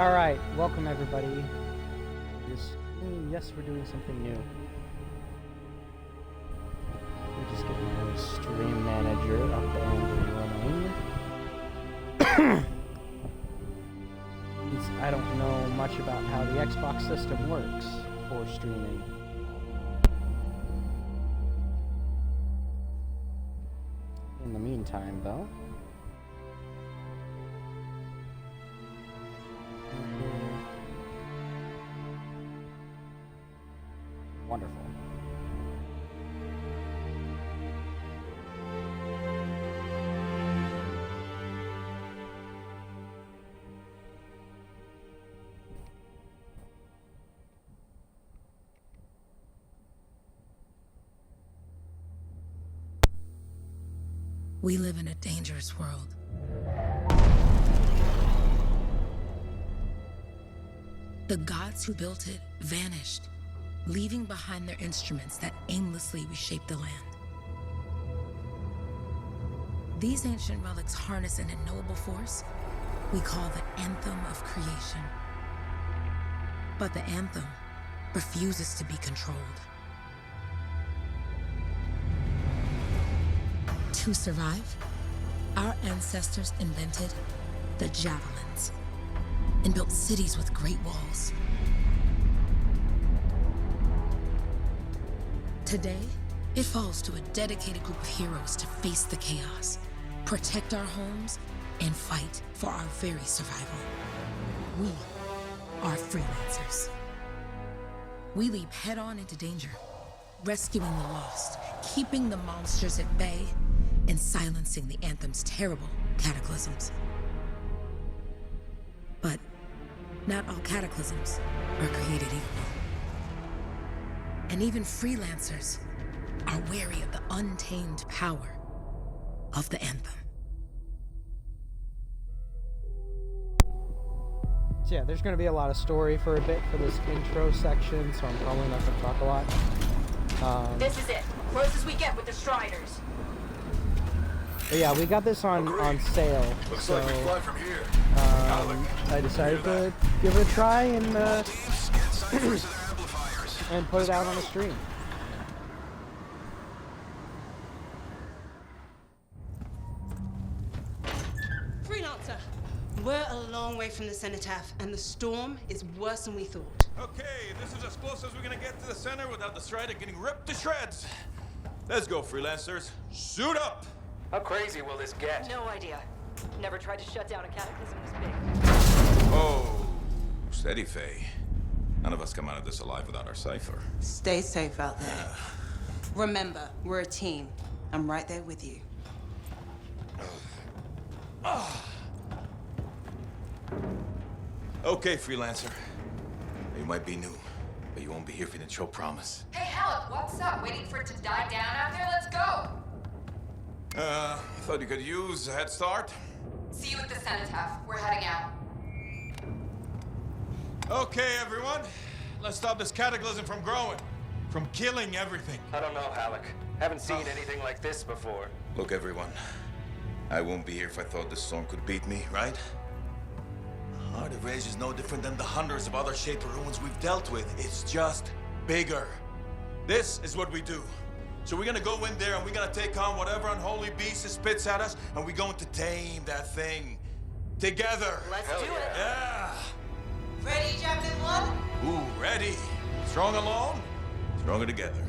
Alright, welcome everybody. Yes, we're doing something new. We're just getting a stream manager up and running. I don't know much about how the Xbox system works for streaming. In the meantime, though, wonderful. We live in a dangerous world. The gods who built it vanished, leaving behind their instruments that aimlessly reshape the land. These ancient relics harness an unknowable force we call the Anthem of creation. But the Anthem refuses to be controlled. To survive, our ancestors invented the javelins and built cities with great walls. Today, it falls to a dedicated group of heroes to face the chaos, protect our homes, and fight for our very survival. We are freelancers. We leap head-on into danger, rescuing the lost, keeping the monsters at bay, and silencing the Anthem's terrible cataclysms. But not all cataclysms are created equal. And even freelancers are wary of the untamed power of the Anthem. So yeah, there's going to be a lot of story for a bit for this intro section, so I'm probably not going to talk a lot. This is it. Closest we get with the Striders. But yeah, we got this on sale, Looks so like we fly from here. I decided to give it a try and and put it out on the stream. Freelancer, we're a long way from the cenotaph, and the storm is worse than we thought. Okay, this is as close as we're gonna get to the center without the Strider getting ripped to shreds. Let's go, freelancers. Suit up! How crazy will this get? No idea. Never tried to shut down a cataclysm this big. Oh, steady, Faye. None of us come out of this alive without our cipher. Stay safe out there. Remember, we're a team. I'm right there with you. Okay, freelancer. You might be new, but you won't be here if you didn't show promise. Hey, Halleck, what's up? Waiting for it to die down out there? Let's go! Thought you could use a head start. See you at the cenotaph. We're heading out. Okay, everyone. Let's stop this cataclysm from growing. From killing everything. I don't know, Halleck. Haven't seen anything like this before. Look, everyone. I won't be here if I thought this storm could beat me, right? Heart of Rage is no different than the hundreds of other shaper ruins we've dealt with. It's just bigger. This is what we do. So we're gonna go in there and we're gonna take on whatever unholy beast it spits at us, and we're going to tame that thing. Together. Let's do it. Yeah. Ready, Javelin 1? Ooh, ready. Strong alone, stronger together.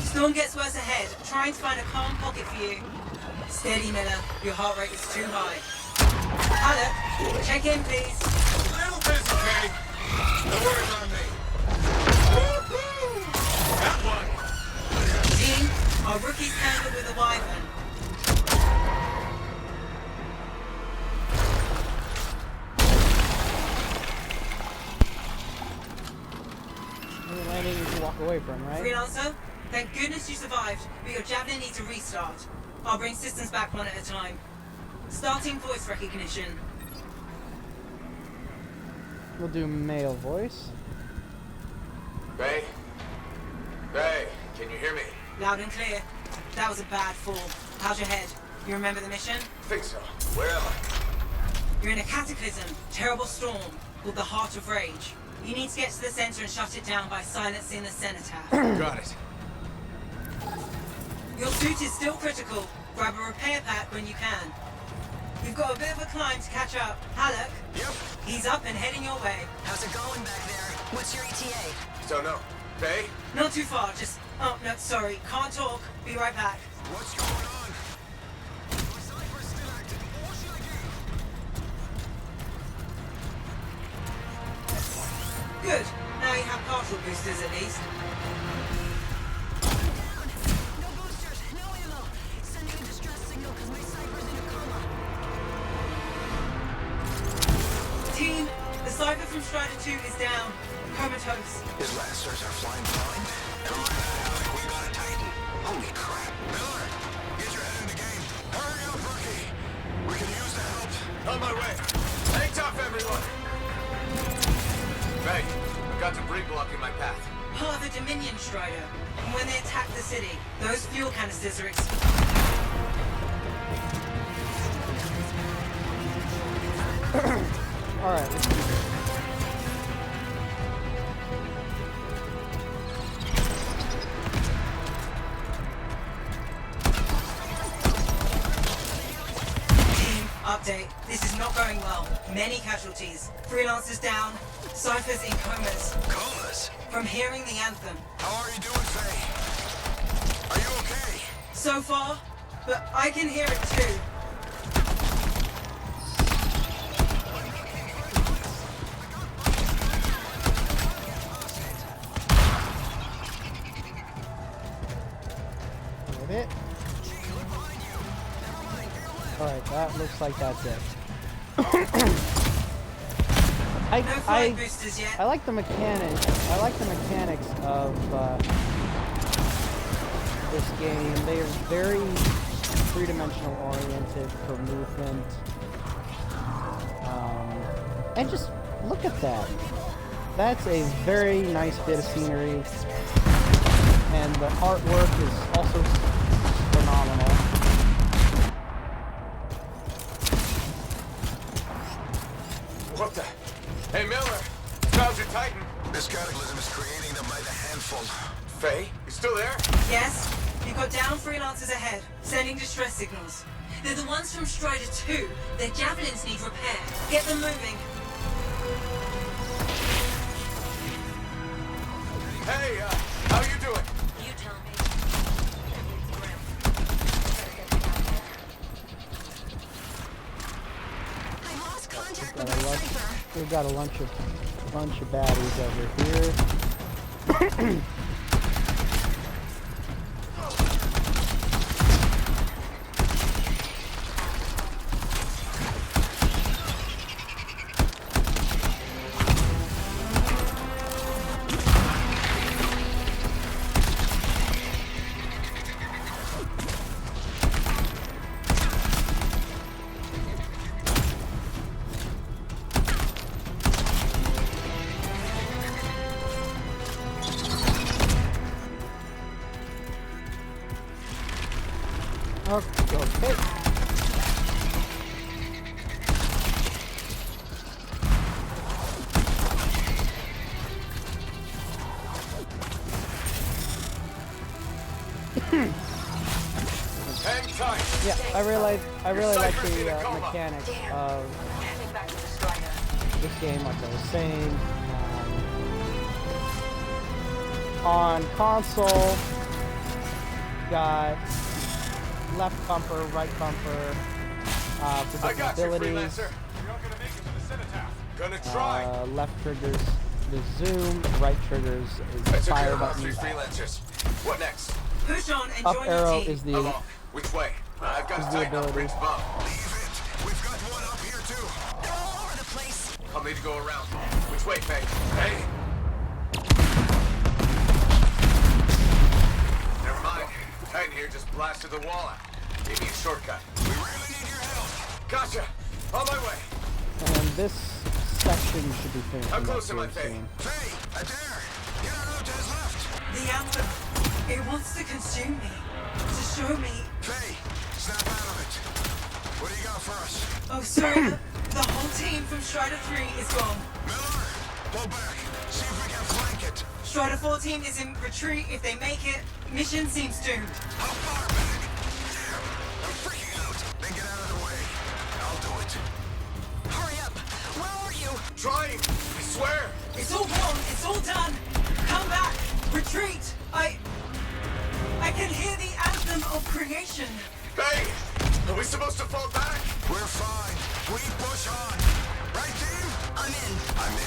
Storm gets worse ahead. Trying to find a calm pocket for you. Steady, Miller. Your heart rate is too high. Hello. Check in, please. A little busy, Kay. The word's on me. That one. Team, our rookies handled with a wyvern. Any landing you can walk away from, right? Freelancer, thank goodness you survived, but your javelin needs a restart. I'll bring systems back one at a time. Starting voice recognition. We'll do male voice. Bay? Bay, can you hear me? Loud and clear. That was a bad fall. How's your head? You remember the mission? Think so. Where am I? You're in a cataclysm, terrible storm, called the Heart of Rage. You need to get to the center and shut it down by silencing the cenotaph. Got it. Your suit is still critical. Grab a repair pack when you can. You've got a bit of a climb to catch up. Halleck? Yep. He's up and heading your way. How's it going back there? What's your ETA? Don't know. Bay? Not too far, just... Oh, no, sorry. Can't talk. Be right back. What's going on? My Cypher's still active. What should I do? Good. Now you have partial boosters at least. No boosters, no ammo. Sending a distress signal because my Cypher's in a coma. Team, the Cypher from Strider 2 is down. Comatose. His lacers are flying blind. Never mind that, Alec. We got a Titan. Holy crap. Miller, get your head in the game. Hurry up, rookie. We can use the help. On my way. Hang tough, everyone. Bay, I've got debris blocking my path. Part of the Dominion Strider. And when they attack the city, those fuel canisters are Alright, let's do this. Team, update. This is not going well. Many casualties. Freelancers down. Cyphers in comas. Colas? From hearing the anthem. How are you doing, Faye? Are you okay? So far, but I can hear it too. It. Alright, that looks like that's it. No flight boosters yet. I like the mechanics. I like the mechanics of this game. They are very three-dimensional oriented for movement. And just look at that. That's a very nice bit of scenery. And the artwork is also phenomenal. What the? Hey, Miller! Found your Titan! This cataclysm is creating them by the handful. Faye, you still there? Yes, you've got down freelancers ahead, sending distress signals. They're the ones from Strider 2. Their javelins need repair. Get them moving. Hey, how you doing? You tell me. I lost contact with my Cypher. We've got a bunch of baddies over here. Okay. Hang tight. Yeah, I really like Cypher's in a the coma. mechanics of Heading back to the Strider. this game, like I was saying. On console, got left bumper, right bumper, for I different got you, abilities. freelancer. You're not gonna make it to the cenotaph. Gonna try. Left triggers the zoom, right triggers is I the took care fire of all button. 3 freelancers. What next? Push on and Up join arrow your team. is the Along. Which way? I've got Is to the tighten up ability. Rick's bum. Leave it. We've got one up here too. They're all over the place. I'll need to go around. Which way, Paige? Hey! Never mind. Titan here just blasted the wall out. Give me a shortcut. We really need your help. Gotcha! On my way! and this section should be finished. How in close that am I, save Faye? scene. Faye, Adair, get her out to his left. The Anthem. It wants to consume me. To show me. Faye, snap out of it. What do you got for us? Oh, sorry. The whole team from Strider 3 is gone. Miller, pull back. See if we can flank it. Strider 14 is in retreat. If they make it, mission seems doomed. How far back? Damn, I'm freaking out. Then get out of the way. I'll do it. Hurry up. Where are you? Trying! I swear! It's all gone. It's all done. Come back. Retreat. I can hear the anthem of creation. Hey! Are we supposed to fall back? We're fine. We push on. Right, team? I'm in. I'm in.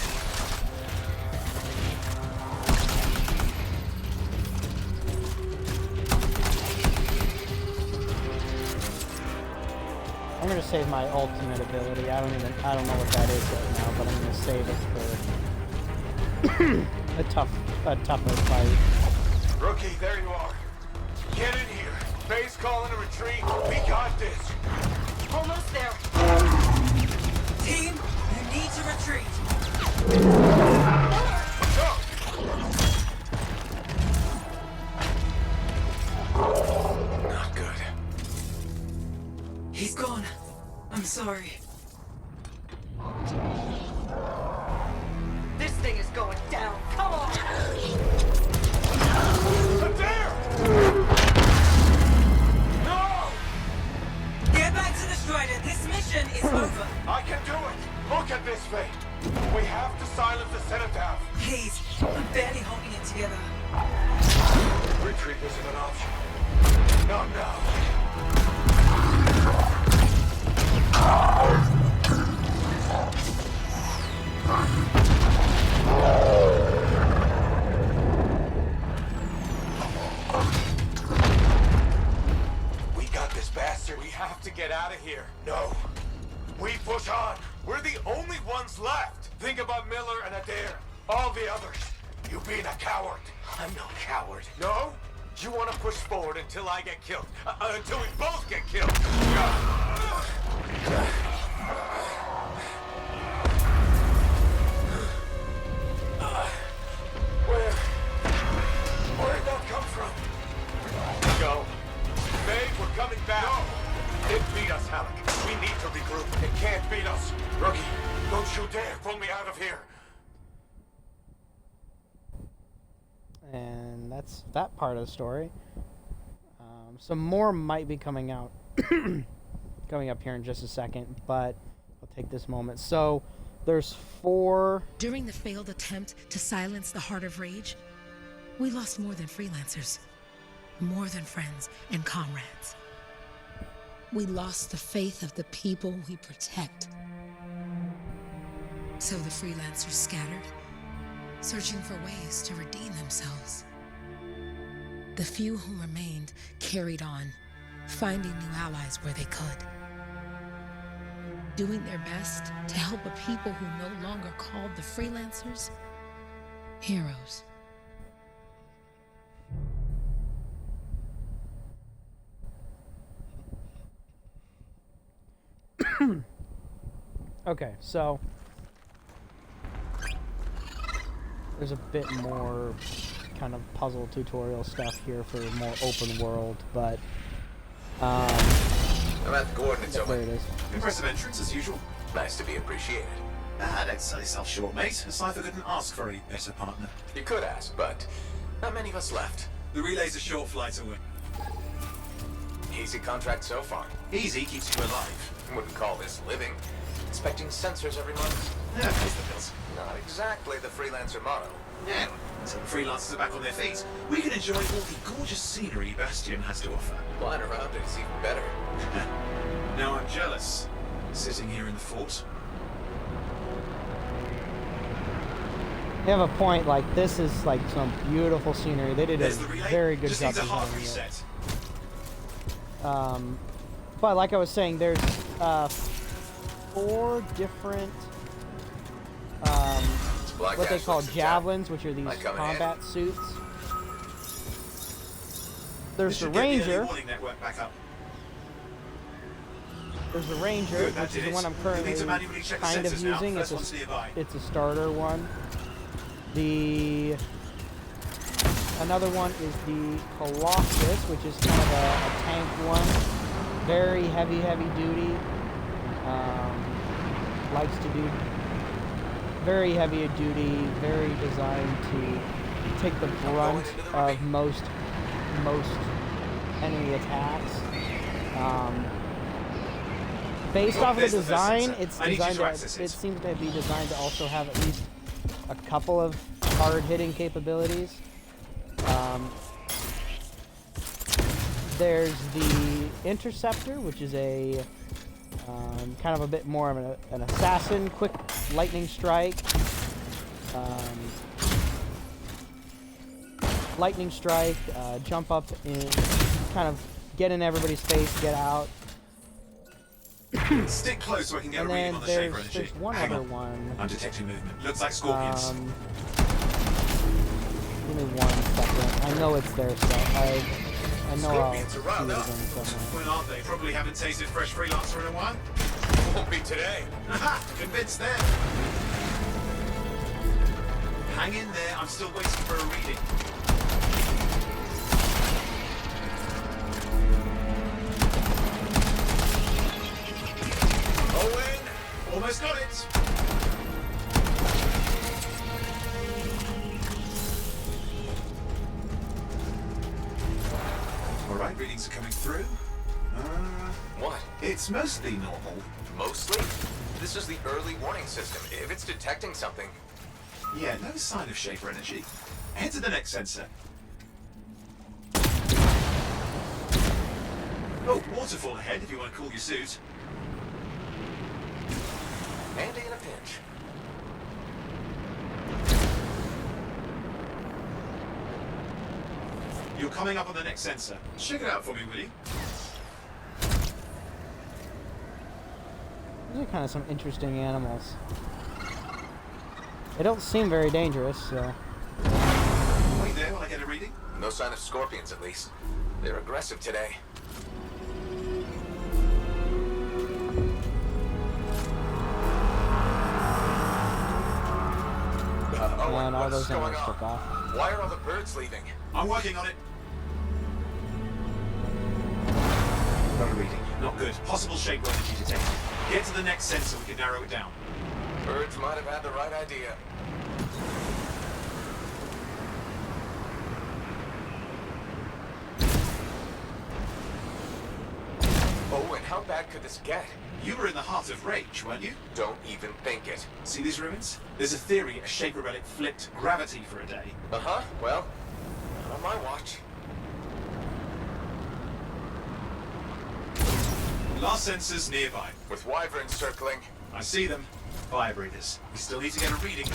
I'm gonna save my ultimate ability. I don't know what that is right now, but I'm gonna save it for a tougher fight. Rookie, there you are. Get in here. Faye's calling a retreat. We got this. Almost there. Team, you need to retreat. Go! Not good. He's gone. I'm sorry. This thing is going down. Come on. Adair! No! Get back to the Strider. This mission is over. I can do it. Look at this, Faye. We have to silence the Cenotaph. Please, I'm barely holding it together. Retreat isn't an option. Not now. We got this, bastard. We have to get out of here. No. We push on. We're the only ones left. Think about Miller and Adair. All the others. You being a coward. I'm no coward. No? You want to push forward until I get killed. Until we both get killed. Where'd that come from? Go. Faye, we're coming back. No. It beat us, Halleck. We need to regroup. It can't beat us. Rookie, don't you dare pull me out of here. And that's that part of the story. Some more might be coming out, coming up here in just a second, but I'll take this moment. So there's 4. During the failed attempt to silence the Heart of Rage, we lost more than freelancers, more than friends and comrades. We lost the faith of the people we protect. So the freelancers scattered, searching for ways to redeem themselves. The few who remained carried on, finding new allies where they could. Doing their best to help a people who no longer called the freelancers heroes. Okay, so there's a bit more kind of puzzle tutorial stuff here for more open world, but I'm at the coordinates there over. it is. Impressive entrance as usual. Nice to be appreciated. Don't sell yourself short, mate. A Cypher couldn't ask for a better partner. You could ask, but not many of us left. The relay's a short flight away. Easy contract so far. Easy keeps you alive. Wouldn't call this living. Inspecting sensors every month. Yeah, pays the bills. Not exactly the freelancer motto. Yeah, until the freelancers are back on their feet, we can enjoy all the gorgeous scenery Bastion has to offer. Flying around it is even better. Now I'm jealous, sitting here in the fort. They have a point. Like this is like some beautiful scenery. They did a There's the relay. very good Just job needs a hard designing it. reset. But like I was saying, there's 4 different Black what they Ash call looks javelins, which are these Might come in combat suits. There's This the should get the early Ranger. warning network back up. There's the Ranger, Good, that which is did the it. one I'm You'll currently need to manually check the kind of sensors now. using. First one's nearby. It's a starter one. Another one is the Colossus, which is kind of a tank one. Very heavy duty. Likes to do very heavy duty, very designed to take the brunt of most enemy attacks. Based off of the there's the first design, sensor. it's I need you designed to access it seems to be designed to also have at least a couple of hard-hitting capabilities. There's the Interceptor, which is a kind of a bit more of an assassin, quick lightning strike. Jump up and kind of get in everybody's face, get out. Stick close so I can get And a reading then on the Shaper energy. there's one Hang other on. one. I'm detecting movement. Looks like scorpions. Give me 1 second. I know it's there, so I know I'll see it Scorpions are again riled up. somewhere. When aren't they? Probably haven't tasted fresh freelancer in a while. Won't be today. Aha! Convinced them. Hang in there. I'm still waiting for a reading. Owen! Almost got it! Alright, readings are coming through. What? It's mostly normal. Mostly? This is the early warning system. If it's detecting something... Yeah, no sign of Shaper energy. Head to the next sensor. Oh, waterfall ahead if you want to cool your suit. Handy in a pinch. You're coming up on the next sensor. Check it out for me, will you? These are kind of some interesting animals. They don't seem very dangerous, so... Wait there while I get a reading. No sign of scorpions, at least. They're aggressive today. And all what's those going animals on? took off. Why are all the birds leaving? I'm working on it. Got a reading. Not good. Possible Shaper energy detected. Get to the next sensor, we can narrow it down. Birds might have had the right idea. Oh, and how bad could this get? You were in the heart of Rage, weren't you? Don't even think it. See these ruins? There's a theory a Shaper relic flipped gravity for a day. Uh-huh, well, not on my watch. Last sensor's nearby. With wyverns circling. I see them. Fire breathers. We still need to get a reading.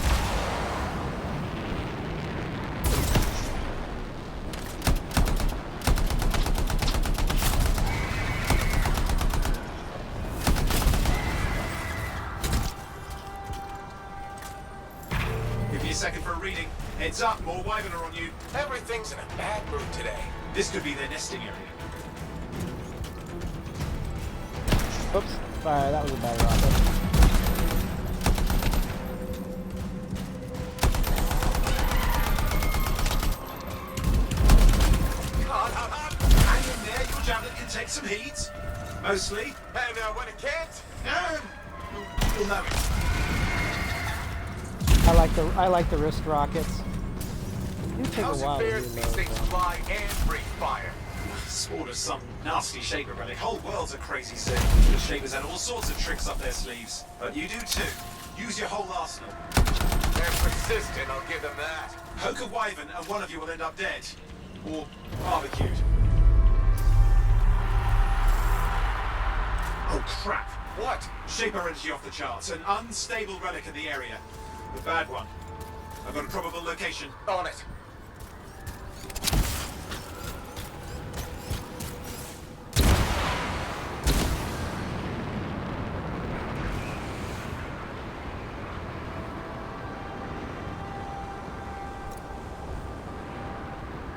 Give me a second for a reading. Heads up, more wyvern are on you. Everything's in a bad mood today. This could be their nesting area. Oops. Sorry, that was a bad rocket. Hang in there, your javelin can take some heat. Mostly. And when it can't, You'll know it. I like the wrist rockets. They do take a how's while it to fares these reload, things though. fly and breathe fire? Spawned of some nasty Shaper relic. Whole world's a crazy city. The Shapers had all sorts of tricks up their sleeves. But you do too. Use your whole arsenal. They're persistent, I'll give them that. Poke a wyvern and one of you will end up dead. Or barbecued. Oh crap. What? Shaper energy off the charts. An unstable relic in the area. The bad one. I've got a probable location. On it.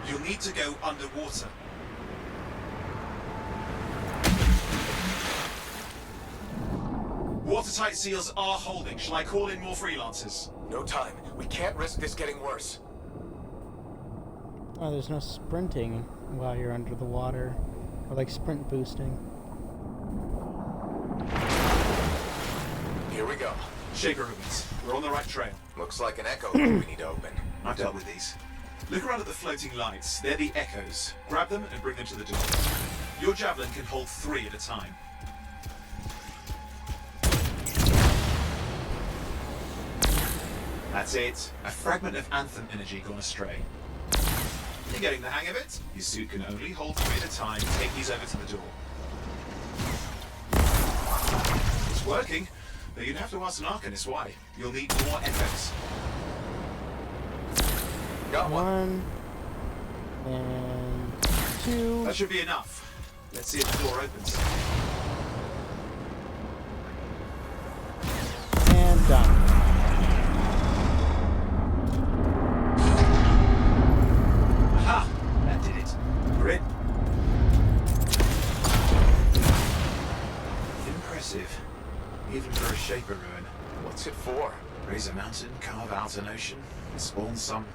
You'll need to go underwater. Watertight seals are holding. Shall I call in more freelancers? No time. We can't risk this getting worse. Oh, there's no sprinting while you're under the water. Or like sprint boosting. Here we go. Shaper rooms. We're on the right trail. Looks like an echo we need to open. I've dealt with these. Look around at the floating lights. They're the echoes. Grab them and bring them to the door. Your javelin can hold 3 at a time. That's it. A fragment of Anthem energy gone astray. You're getting the hang of it. Your suit can only hold 3 at a time. Take these over to the door. It's working, but you'd have to ask an Arcanist why. You'll need more echoes. Got one. And 2. That should be enough. Let's see if the door opens. And done. Aha! That did it. We're in. Impressive. Even for a Shaper ruin. What's it for? Raise a mountain, carve out an ocean, spawn some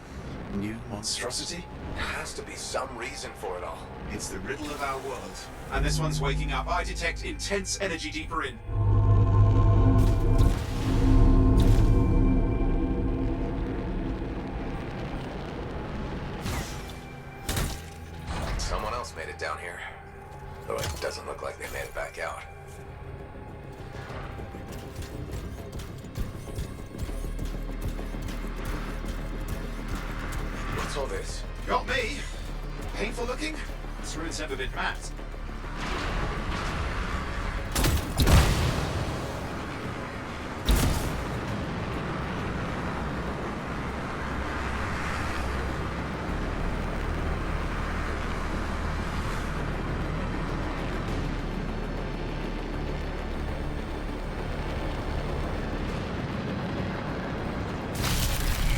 new monstrosity? There has to be some reason for it all. It's the riddle of our world. And this one's waking up. I detect intense energy deeper in. Someone else made it down here. Though it doesn't look like they made it back out. What's all this? Got me. Painful looking? This ruin's never been mapped.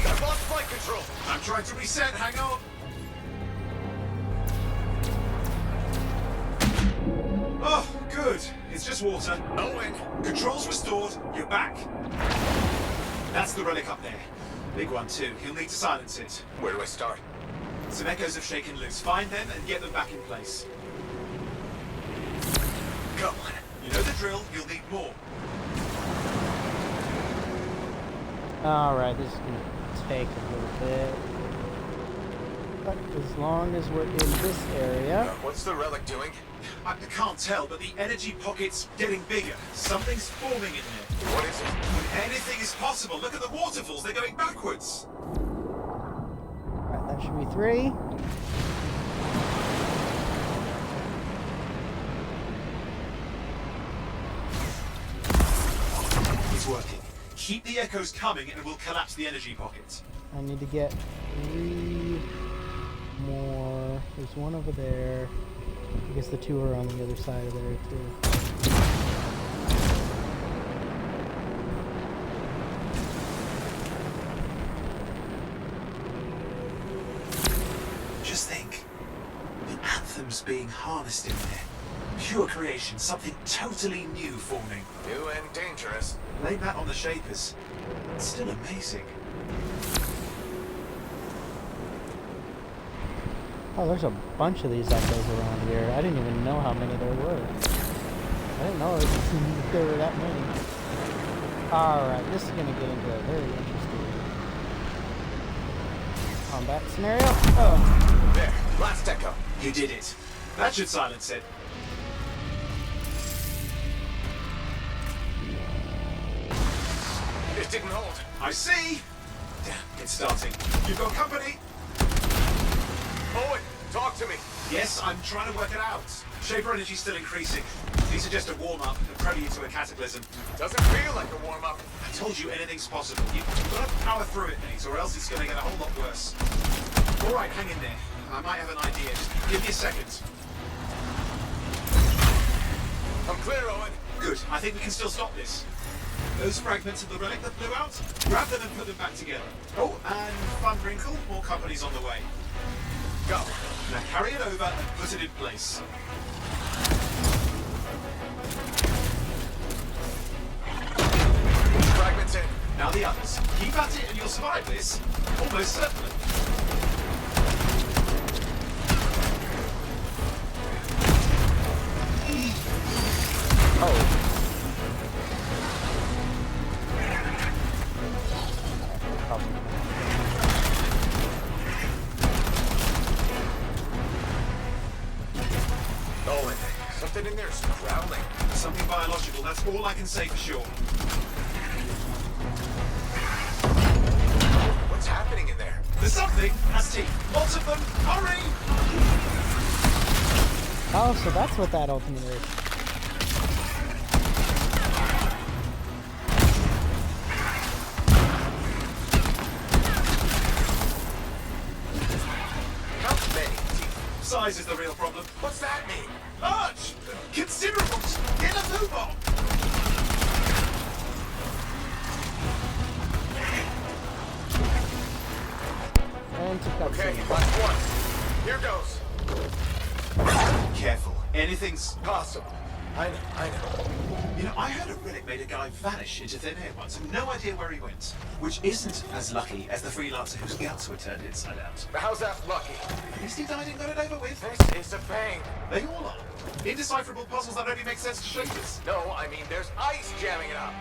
I've lost flight control! I'm trying to reset. Hang on. Oh, good. It's just water. Owen! Controls restored. You're back. That's the relic up there. Big one, too. He'll need to silence it. Where do I start? Some echoes have shaken loose. Find them and get them back in place. Come on. You know the drill. You'll need more. Alright, this is going to take a little bit. But as long as we're in this area... What's the relic doing? I can't tell, but the energy pocket's getting bigger. Something's forming in there. What is it? Anything is possible. Look at the waterfalls. They're going backwards. Alright, that should be 3. It's working. Keep the echoes coming and we'll collapse the energy pocket. I need to get 3 more. There's one over there. I guess the 2 are on the other side of there too. Just think. The Anthem's being harnessed in there. Pure creation, something totally new forming. New and dangerous. Blame that on the Shapers. It's still amazing. Oh, there's a bunch of these echoes around here. I didn't even know how many there were. I didn't know there were that many. Alright, this is going to get into a very interesting combat scenario. Oh. There, last echo. You did it. That should silence it. It didn't hold. I see! Damn, it's starting. You've got company! Owen, talk to me. Yes, I'm trying to work it out. Shaper energy's still increasing. These are just a warm-up, a prelude to a cataclysm. Doesn't feel like a warm-up. I told you anything's possible. You've got to power through it, mate, or else it's going to get a whole lot worse. All right, hang in there. I might have an idea. Just give me a second. I'm clear, Owen. Good. I think we can still stop this. Those fragments of the relic that blew out, grab them and put them back together. Oh, and fun wrinkle, more company's on the way. Go. Now carry it over and put it in place. Fragments in. Now the others. Keep at it and you'll survive this. Almost certainly. Oh. Owen, something in there's growling. Something biological, that's all I can say for sure. What's happening in there? There's something. Has teeth. Lots of them. Hurry! Oh, so that's what that ultimate is. How many teeth? Size is the real problem. What's that mean? Large! Considerable! Get a move on! And to cut Okay, scene. last one. Here goes. Careful. Anything's... Possible. I know. You know, I heard a relic made a guy vanish into thin air once, and no idea where he went. Which isn't as lucky as the freelancer whose guts were turned inside out. But how's that lucky? At least he died and got it over with. This is a pain. They all are. Indecipherable puzzles that only make sense to shapers. No, I mean there's ice jamming it up.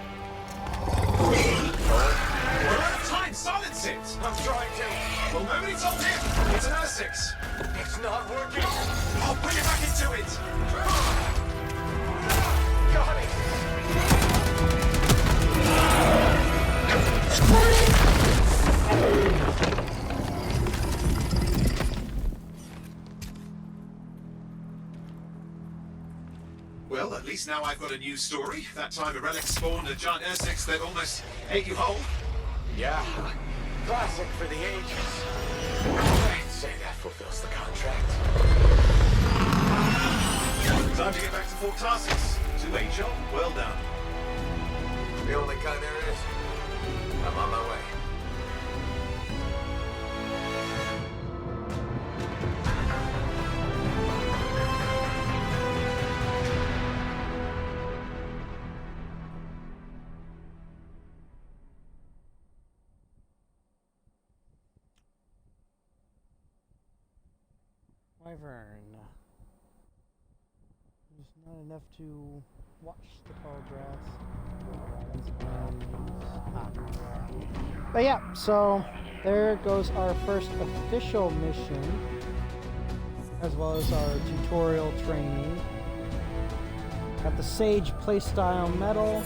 We're out of time. Silence it. I'm trying to. Well, nobody told him. It's an R6. It's not working. I'll bring it back into it. Got it. Well, at least now I've got a new story. That time a relic spawned a giant R6 that almost ate you whole. Yeah. Classic for the ages. I'd say that fulfills the contract. Time to get back to Fort Tarsus. To a job well done. The only kind there is. I'm on my way. Wyvern. There's not enough to watch the tall grass. But yeah, so there goes our first official mission, as well as our tutorial training. Got the Sage playstyle medal.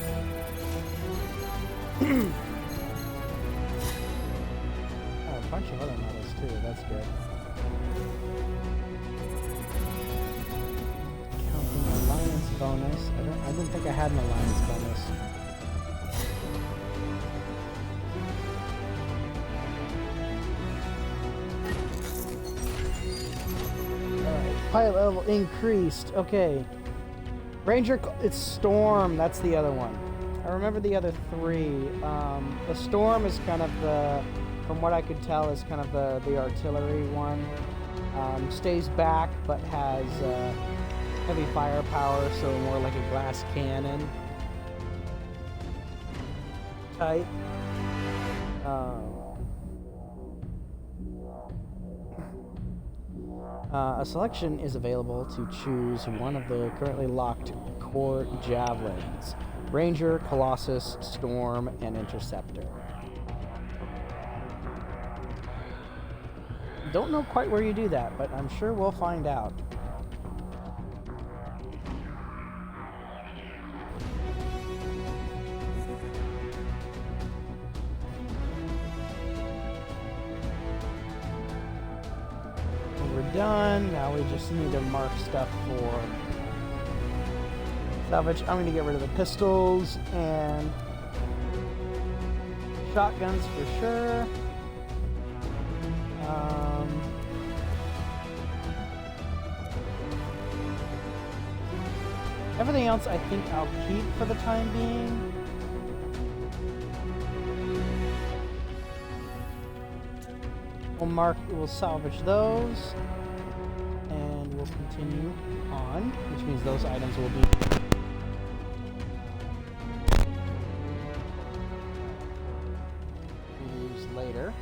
Oh, a bunch of other medals too, that's good. Alliance bonus. I didn't think I had an alliance bonus. Alright, pilot level increased. Okay. Ranger, it's Storm. That's the other one. I remember the other three. The Storm is kind of the, from what I could tell, is kind of the artillery one. Stays back, but has heavy firepower, so more like a glass cannon type. A selection is available to choose one of the currently locked core javelins: Ranger, Colossus, Storm, and Interceptor. Don't know quite where you do that, but I'm sure we'll find out. done. Now we just need to mark stuff for salvage. I'm going to get rid of the pistols and shotguns for sure. Everything else I think I'll keep for the time being. We'll salvage those, and we'll continue on, which means those items will be used later.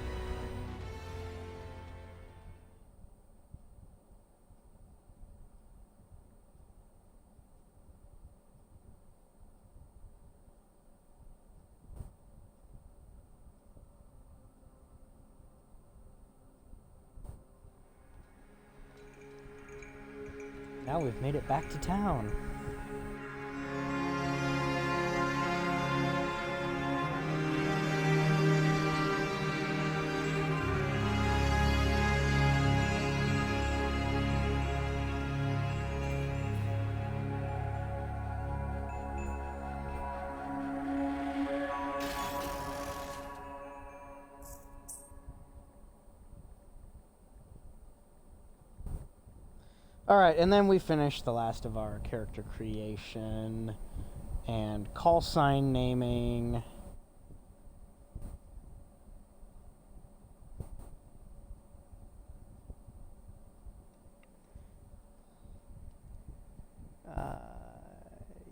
Now we've made it back to town. Alright, and then we finished the last of our character creation and call sign naming.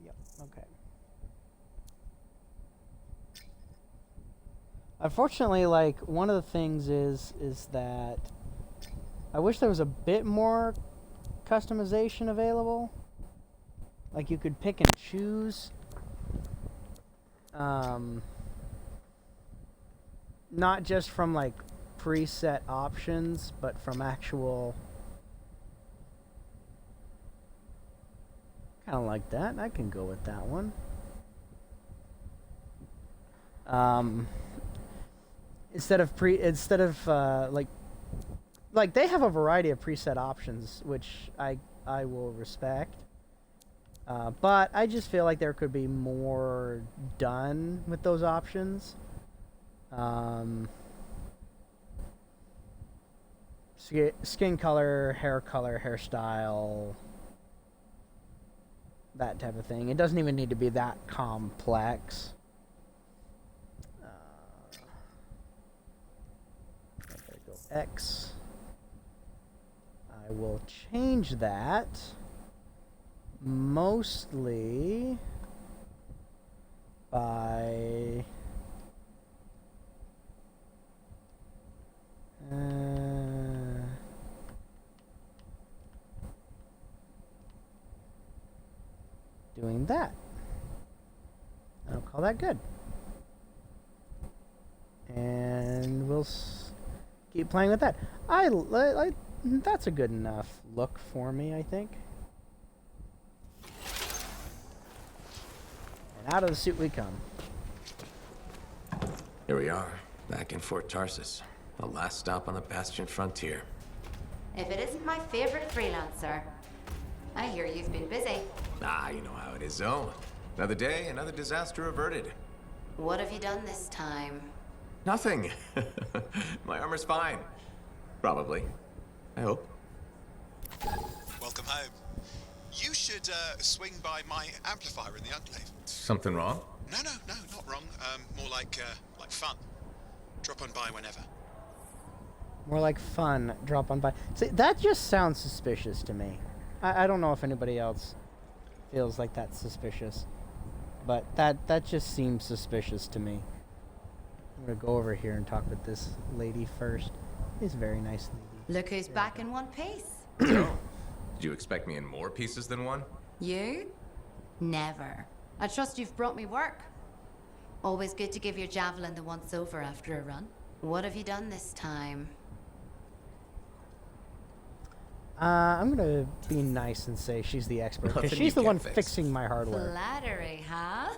Yep, okay. Unfortunately, like, one of the things is that I wish there was a bit more customization available. Like, you could pick and choose. Not just from, like, preset options, but from actual... Kind of like that. I can go with that one. Instead of like they have a variety of preset options, which I will respect. But I just feel like there could be more done with those options. Skin color, hairstyle, that type of thing. It doesn't even need to be that complex. There we go. X. I will change that mostly by doing that. I'll call that good. And we'll keep playing with that. That's a good enough look for me, I think. And out of the suit we come. Here we are, back in Fort Tarsus. The last stop on the Bastion frontier. If it isn't my favorite freelancer. I hear you've been busy. Ah, you know how it is, though. Another day, another disaster averted. What have you done this time? Nothing. My armor's fine. Probably. I hope. Welcome home. You should swing by my amplifier in the Enclave. Something wrong? No, not wrong. More like fun. Drop on by whenever. More like fun. Drop on by. See, that just sounds suspicious to me. I don't know if anybody else feels like that's suspicious, but that just seems suspicious to me. I'm gonna go over here and talk with this lady first. She's a very nice lady. Look who's back in one piece. So, did you expect me in more pieces than one? You? Never. I trust you've brought me work. Always good to give your javelin the once over after a run. What have you done this time? I'm gonna be nice and say she's the expert, because she's the one fixing my hardware. Flattery, huh?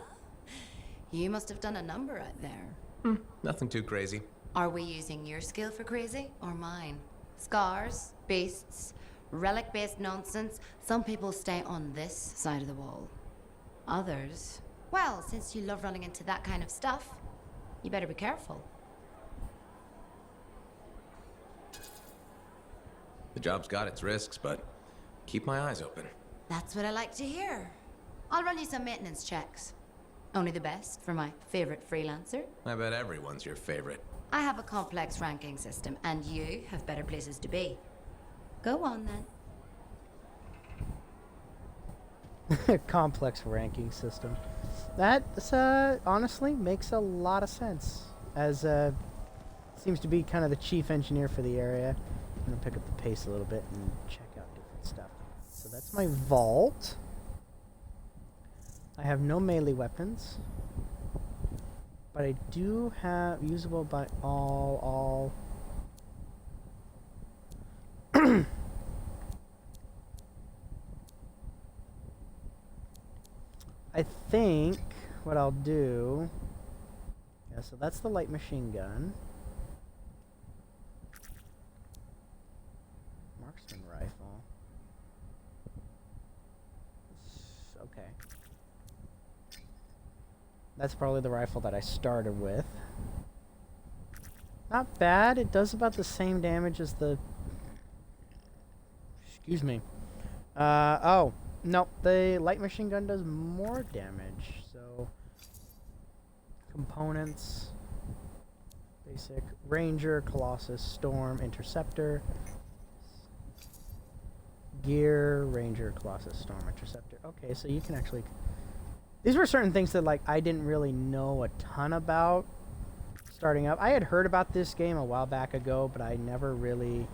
You must have done a number out there. Nothing too crazy. Are we using your skill for crazy or mine? Scars, beasts, relic-based nonsense. Some people stay on this side of the wall. Others, well, since you love running into that kind of stuff, you better be careful. The job's got its risks, but keep my eyes open. That's what I like to hear. I'll run you some maintenance checks. Only the best for my favorite freelancer. I bet everyone's your favorite. I have a complex ranking system, and you have better places to be. Go on, then. Complex ranking system. That honestly makes a lot of sense. As seems to be kind of the chief engineer for the area. I'm gonna pick up the pace a little bit and check out different stuff. So that's my vault. I have no melee weapons, but I do have usable by all. I think what I'll do. Yeah, so that's the light machine gun. Marksman rifle. Okay. That's probably the rifle that I started with. Not bad. It does about the same damage as the... Excuse me. Oh. No, the light machine gun does more damage. So... Components. Basic. Ranger, Colossus, Storm, Interceptor. Gear, Ranger, Colossus, Storm, Interceptor. Okay, so you can actually... These were certain things that, like, I didn't really know a ton about starting up. I had heard about this game a while back ago, but I never really...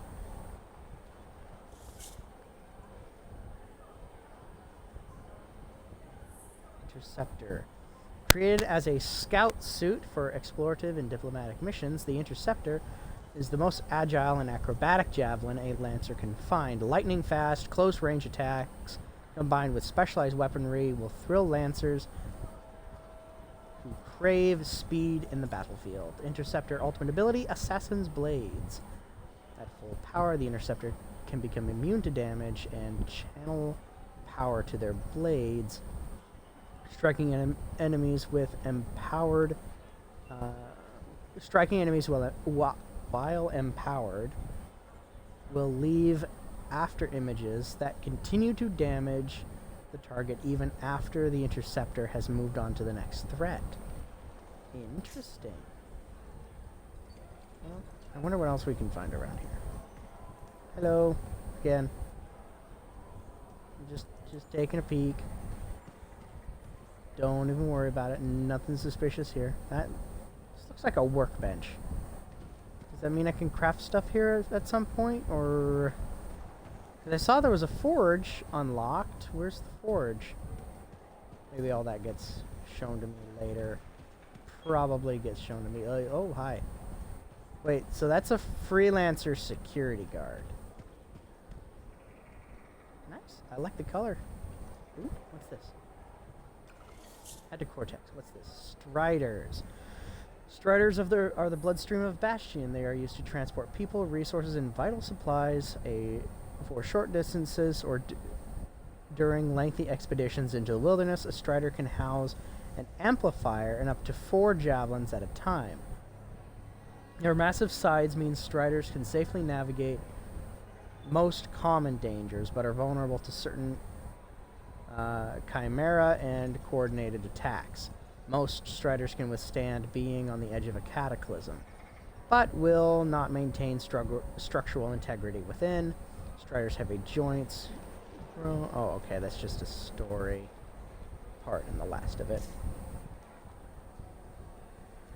Interceptor. Created as a scout suit for explorative and diplomatic missions, the Interceptor is the most agile and acrobatic javelin a Lancer can find. Lightning fast, close-range attacks combined with specialized weaponry will thrill Lancers who crave speed in the battlefield. Interceptor ultimate ability, Assassin's Blades. At full power, the Interceptor can become immune to damage and channel power to their blades, striking enemies with empowered... striking enemies while empowered will leave after images that continue to damage the target even after the Interceptor has moved on to the next threat. Interesting. Well, I wonder what else we can find around here. Hello, again. Just taking a peek. Don't even worry about it. Nothing suspicious here. This looks like a workbench. Does that mean I can craft stuff here at some point, or? Because I saw there was a forge unlocked. Where's the forge? Maybe all that gets shown to me later. Probably gets shown to me. Oh, hi. Wait, so that's a freelancer security guard. Nice. I like the color. Ooh, what's this? Add to Cortex. What's this? Striders. Striders are the bloodstream of Bastion. They are used to transport people, resources, and vital supplies for short distances or during lengthy expeditions into the wilderness. A Strider can house an amplifier and up to 4 javelins at a time. Their massive size means Striders can safely navigate most common dangers, but are vulnerable to certain chimera and coordinated attacks. Most Striders can withstand being on the edge of a cataclysm, but will not maintain structural integrity within. Striders have joints. Oh, okay, that's just a story part in the last of it.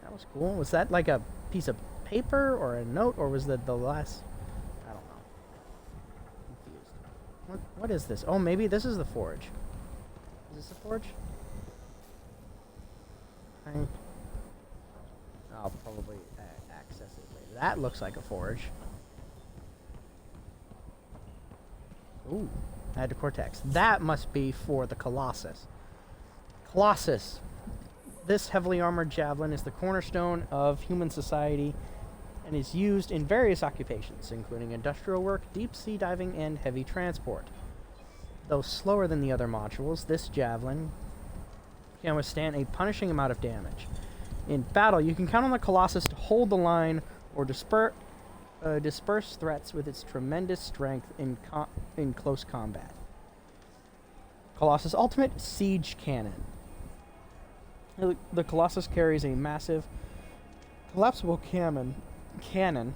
That was cool. Was that like a piece of paper or a note, or was that the last? I don't know. Confused. What is this? Oh, maybe this is the forge. Is this the forge? I'll probably access it later. That looks like a forge. Ooh, add to Cortex. That must be for the Colossus. Colossus. This heavily armored javelin is the cornerstone of human society and is used in various occupations, including industrial work, deep-sea diving, and heavy transport. Though slower than the other modules, this javelin can withstand a punishing amount of damage. In battle, you can count on the Colossus to hold the line or disperse threats with its tremendous strength in close combat. Colossus Ultimate Siege Cannon. The Colossus carries a massive collapsible cannon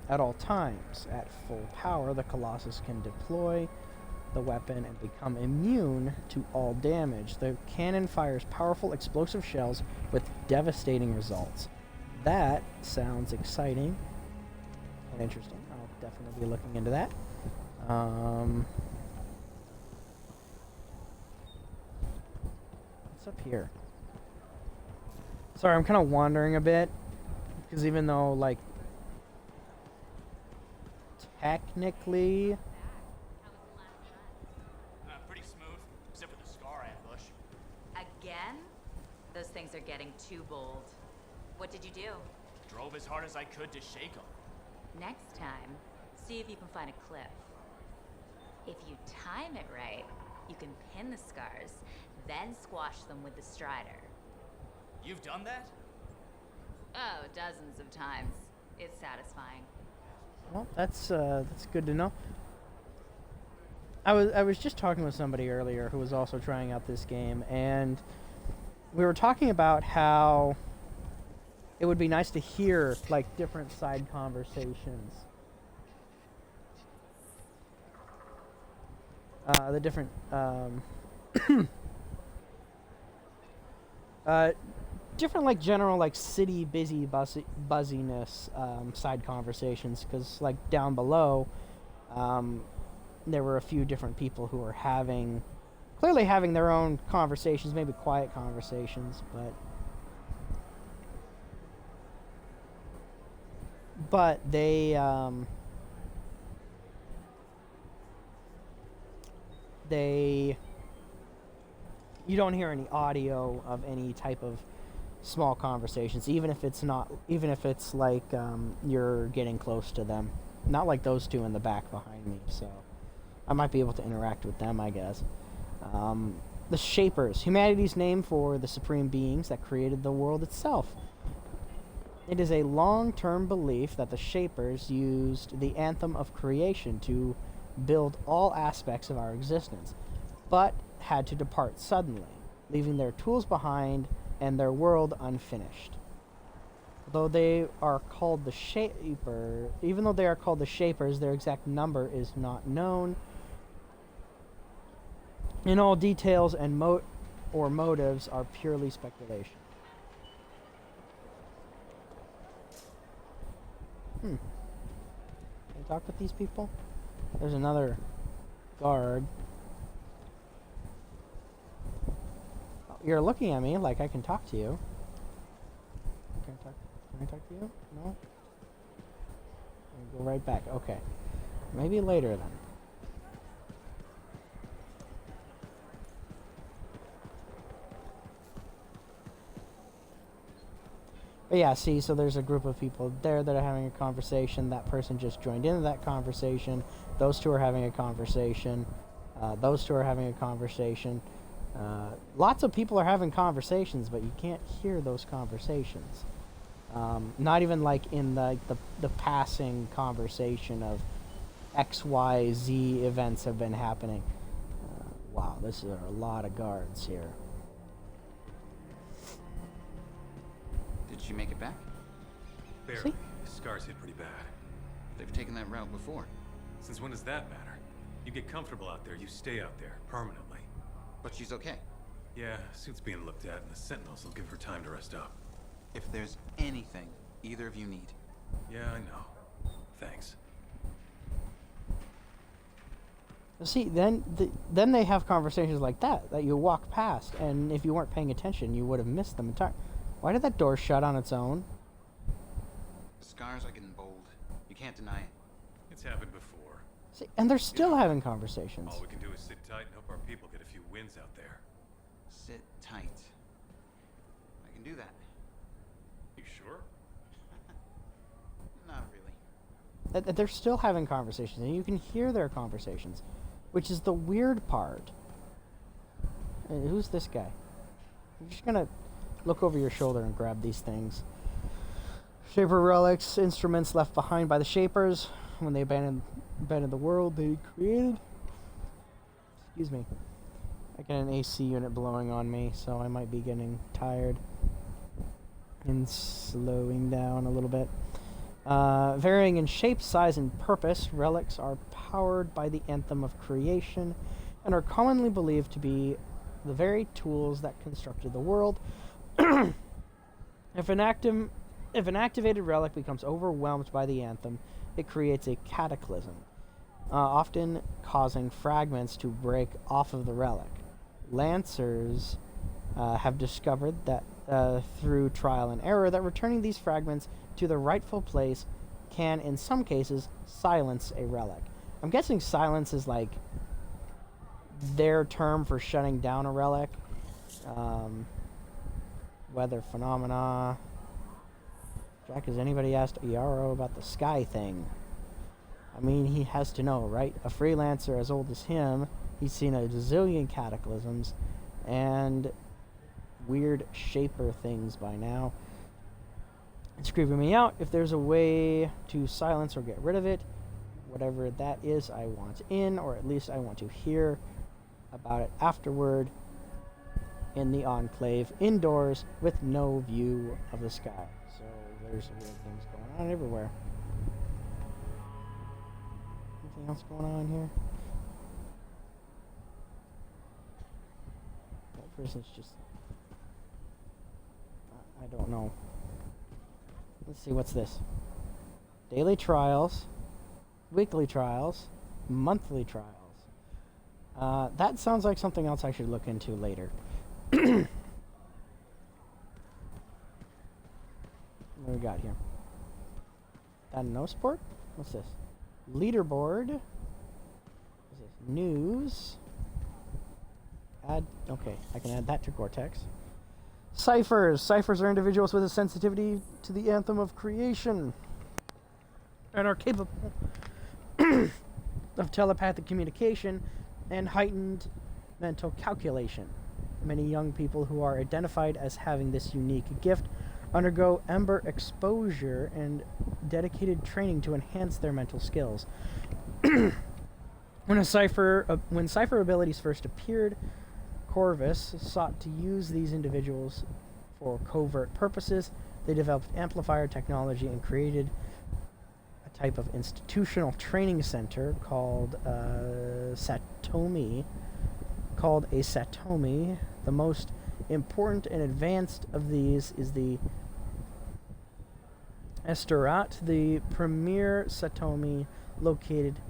at all times. At full power, the Colossus can deploy the weapon and become immune to all damage. The cannon fires powerful explosive shells with devastating results. That sounds exciting and interesting. I'll definitely be looking into that. What's up here? Sorry, I'm kind of wandering a bit, because even though, like, technically... Pretty smooth, except for the scar ambush. Again? Those things are getting too bold. What did you do? Drove as hard as I could to shake them. Next time, see if you can find a cliff. If you time it right, you can pin the scars, then squash them with the strider. You've done that? Oh, dozens of times. It's satisfying. Well, that's good to know. I was just talking with somebody earlier who was also trying out this game, and we were talking about how it would be nice to hear, like, different side conversations. The different different, like, general, like, city buzziness side conversations, because, like, down below there were a few different people who were clearly having their own conversations, maybe quiet conversations, but they you don't hear any audio of any type of small conversations, even if it's like you're getting close to them. Not like those two in the back behind me, so I might be able to interact with them, I guess. The Shapers, humanity's name for the supreme beings that created the world itself. It is a long-term belief that the Shapers used the Anthem of creation to build all aspects of our existence, but had to depart suddenly, leaving their tools behind and their world unfinished. Though they are called the even though they are called the Shapers, their exact number is not known. In all details and motives are purely speculation. Can I talk with these people? There's another guard. Oh, you're looking at me like I can talk to you. Can I talk to you? No? Go right back. Okay. Maybe later then. But yeah, see, so there's a group of people there that are having a conversation. That person just joined into that conversation. Those two are having a conversation. Those two are having a conversation. Lots of people are having conversations, but you can't hear those conversations. Not even like in the passing conversation of X, Y, Z events have been happening. Wow, this is a lot of guards here. Did she make it back? Barely. The scars hit pretty bad. They've taken that route before. Since when does that matter? You get comfortable out there, you stay out there, permanently. But she's okay. Yeah, suit's being looked at, and the Sentinels will give her time to rest up. If there's anything either of you need. Yeah, I know. Thanks. See, then they have conversations like that you walk past, and if you weren't paying attention, you would have missed them entirely. Why did that door shut on its own? The scars are getting bold. You can't deny it. It's happened before. See, and they're still having conversations. All we can do is sit tight and hope our people get a few wins out there. Sit tight. I can do that. You sure? No, They're still having conversations, and you can hear their conversations, which is the weird part. Who's this guy? I'm just gonna look over your shoulder and grab these things. Shaper relics, instruments left behind by the Shapers when they abandoned the world they created. Excuse me. I got an AC unit blowing on me, so I might be getting tired and slowing down a little bit. Varying in shape, size, and purpose, relics are powered by the Anthem of creation and are commonly believed to be the very tools that constructed the world. If an activated relic becomes overwhelmed by the Anthem, it creates a cataclysm, often causing fragments to break off of the relic. Lancers have discovered that through trial and error that returning these fragments to the rightful place can, in some cases, silence a relic. I'm guessing silence is like their term for shutting down a relic. Weather phenomena. Jack, has anybody asked Iaro about the sky thing? I mean, he has to know, right? A freelancer as old as him, he's seen a zillion cataclysms and weird shaper things by now. It's creeping me out. If there's a way to silence or get rid of it, whatever that is, I want in, or at least I want to hear about it afterward in the Enclave, indoors, with no view of the sky. So there's weird things going on everywhere. Anything else going on here? That person's just... I don't know. Let's see, what's this? Daily trials, weekly trials, monthly trials. That sounds like something else I should look into later. What do we got here? No sport? What's this? Leaderboard. What's this? News. Add. Okay, I can add that to Cortex. Ciphers. Ciphers are individuals with a sensitivity to the Anthem of creation and are capable of telepathic communication and heightened mental calculation. Many young people who are identified as having this unique gift undergo ember exposure and dedicated training to enhance their mental skills. When cipher abilities first appeared, Corvus sought to use these individuals for covert purposes. They developed amplifier technology and created a type of institutional training center called Satomi. The most important and advanced of these is the Esterat, the premier Satomi located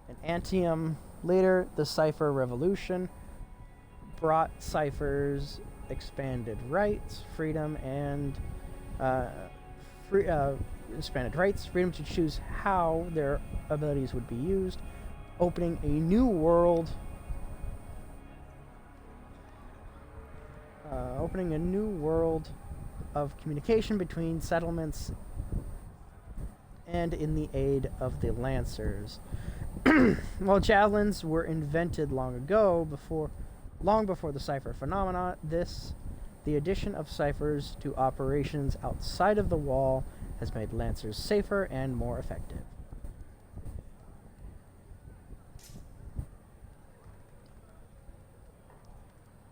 in Anthem. Later, the Cipher Revolution brought ciphers expanded rights, freedom, and freedom to choose how their abilities would be used, opening a new world. Of communication between settlements and in the aid of the Lancers. While javelins were invented long before the cipher phenomena, the addition of ciphers to operations outside of the wall has made Lancers safer and more effective.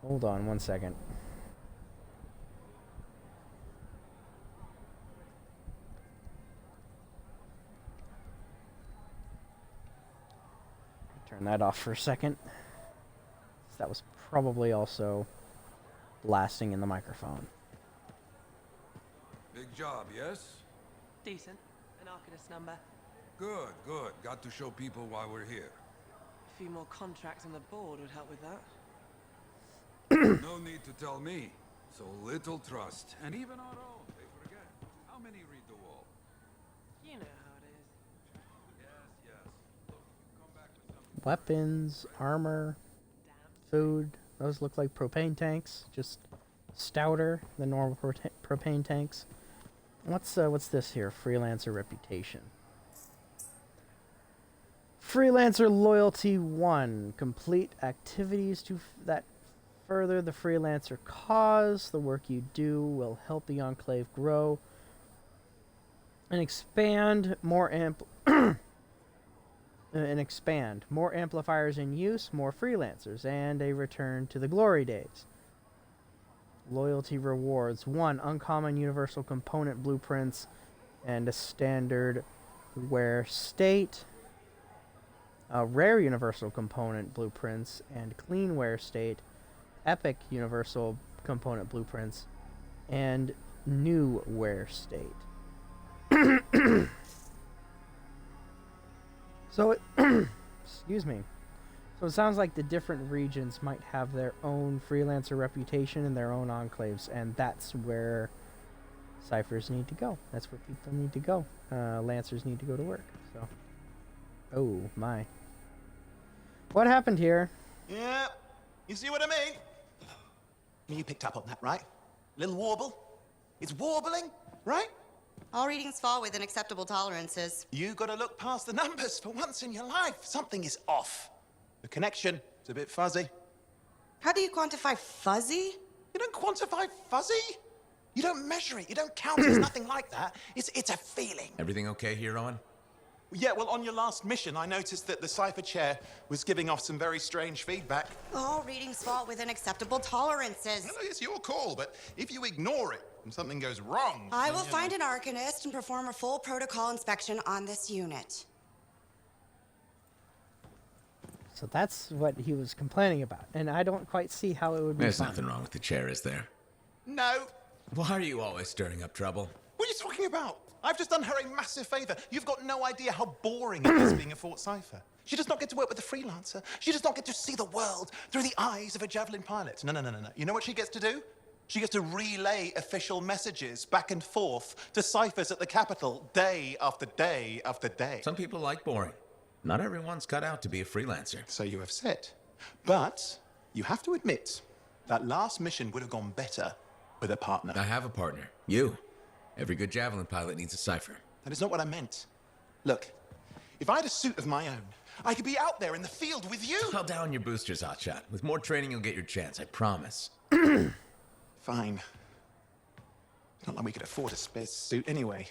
Hold on one second. Turn that off for a second. That was probably also blasting in the microphone. Big job, yes? Decent. An Arcanist number. Good, good. Got to show people why we're here. A few more contracts on the board would help with that. No need to tell me. So little trust. And even our own, they forget. How many read the wall? You know how it is. Yes. Look, come back with something. Weapons, armor, food. Those look like propane tanks, just stouter than normal propane tanks. What's this here? Freelancer reputation. Freelancer Loyalty 1. Complete activities that further the freelancer cause. The work you do will help the Enclave grow and expand. More amplifiers in use, more freelancers, and a return to the glory days. Loyalty rewards. 1. Uncommon universal component blueprints and a standard wear state. Rare universal component blueprints and clean wear state. Epic universal component blueprints and new wear state. So it excuse me. So it sounds like the different regions might have their own freelancer reputation and their own enclaves, and that's where ciphers need to go. That's where people need to go. Lancers need to go to work. So, oh my, what happened here? Yeah, you see what I mean? You picked up on that, right? Little warble. It's warbling, right? All readings fall within acceptable tolerances. You gotta look past the numbers for once in your life. Something is off. The connection is a bit fuzzy. How do you quantify fuzzy? You don't quantify fuzzy. You don't measure it. You don't count it. It's nothing like that. It's a feeling. Everything okay here, Owen? Yeah, well, on your last mission, I noticed that the cipher chair was giving off some very strange feedback. All readings fall within acceptable tolerances. No, it's your call, but if you ignore it and something goes wrong... I will find an arcanist and perform a full protocol inspection on this unit. So that's what he was complaining about, and I don't quite see how it would be There's fine. nothing wrong with the chair, is there? No. Why are you always stirring up trouble? What are you talking about? I've just done her a massive favor. You've got no idea how boring it is being a Fort Cipher. She does not get to work with a freelancer. She does not get to see the world through the eyes of a Javelin pilot. No. You know what she gets to do? She gets to relay official messages back and forth to ciphers at the Capitol day after day after day. Some people like boring. Not everyone's cut out to be a freelancer. So you have said. But you have to admit, that last mission would have gone better with a partner. I have a partner. You. Every good Javelin pilot needs a cipher. That is not what I meant. Look, if I had a suit of my own, I could be out there in the field with you. Dial down your boosters, Hotshot. With more training, you'll get your chance, I promise. Fine. It's not like we could afford a spare suit anyway.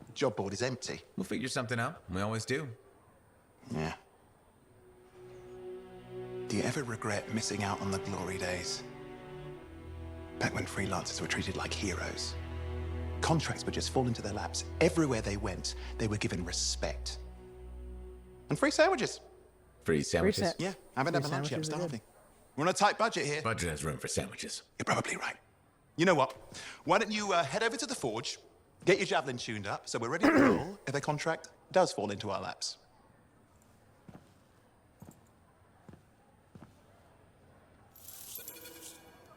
The job board is empty. We'll figure something out. We always do. Yeah. Do you ever regret missing out on the glory days? Back when freelancers were treated like heroes. Contracts would just fall into their laps. Everywhere they went, they were given respect. And free sandwiches. Free sandwiches? Yeah, I haven't had my lunch yet, I'm starving. We're on a tight budget here. Budget has room for sandwiches. You're probably right. You know what? Why don't you head over to the forge, get your Javelin tuned up, so we're ready to roll if a contract does fall into our laps.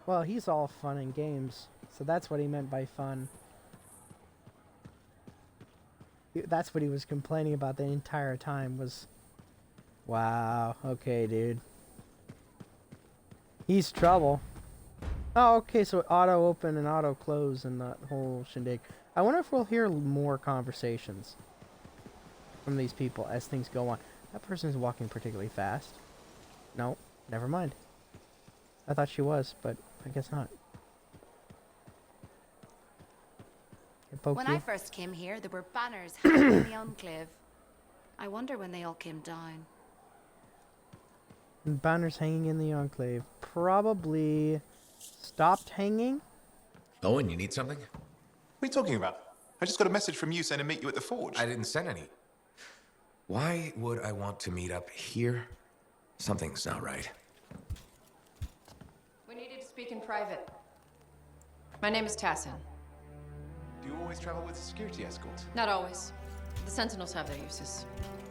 Well, he's all fun and games, so that's what he meant by fun. That's what he was complaining about the entire time was... Wow, okay, dude. He's trouble. Oh, okay, so auto open and auto close and that whole shindig. I wonder if we'll hear more conversations from these people as things go on. That person is walking particularly fast. No, never mind. I thought she was, but I guess not. When I first came here, there were banners hanging in the Enclave. I wonder when they all came down. Banners hanging in the Enclave. Probably stopped hanging? Owen, you need something? What are you talking about? I just got a message from you saying to meet you at the forge. I didn't send any. Why would I want to meet up here? Something's not right. We needed to speak in private. My name is Tassin. Do you always travel with a security escort? Not always. The Sentinels have their uses.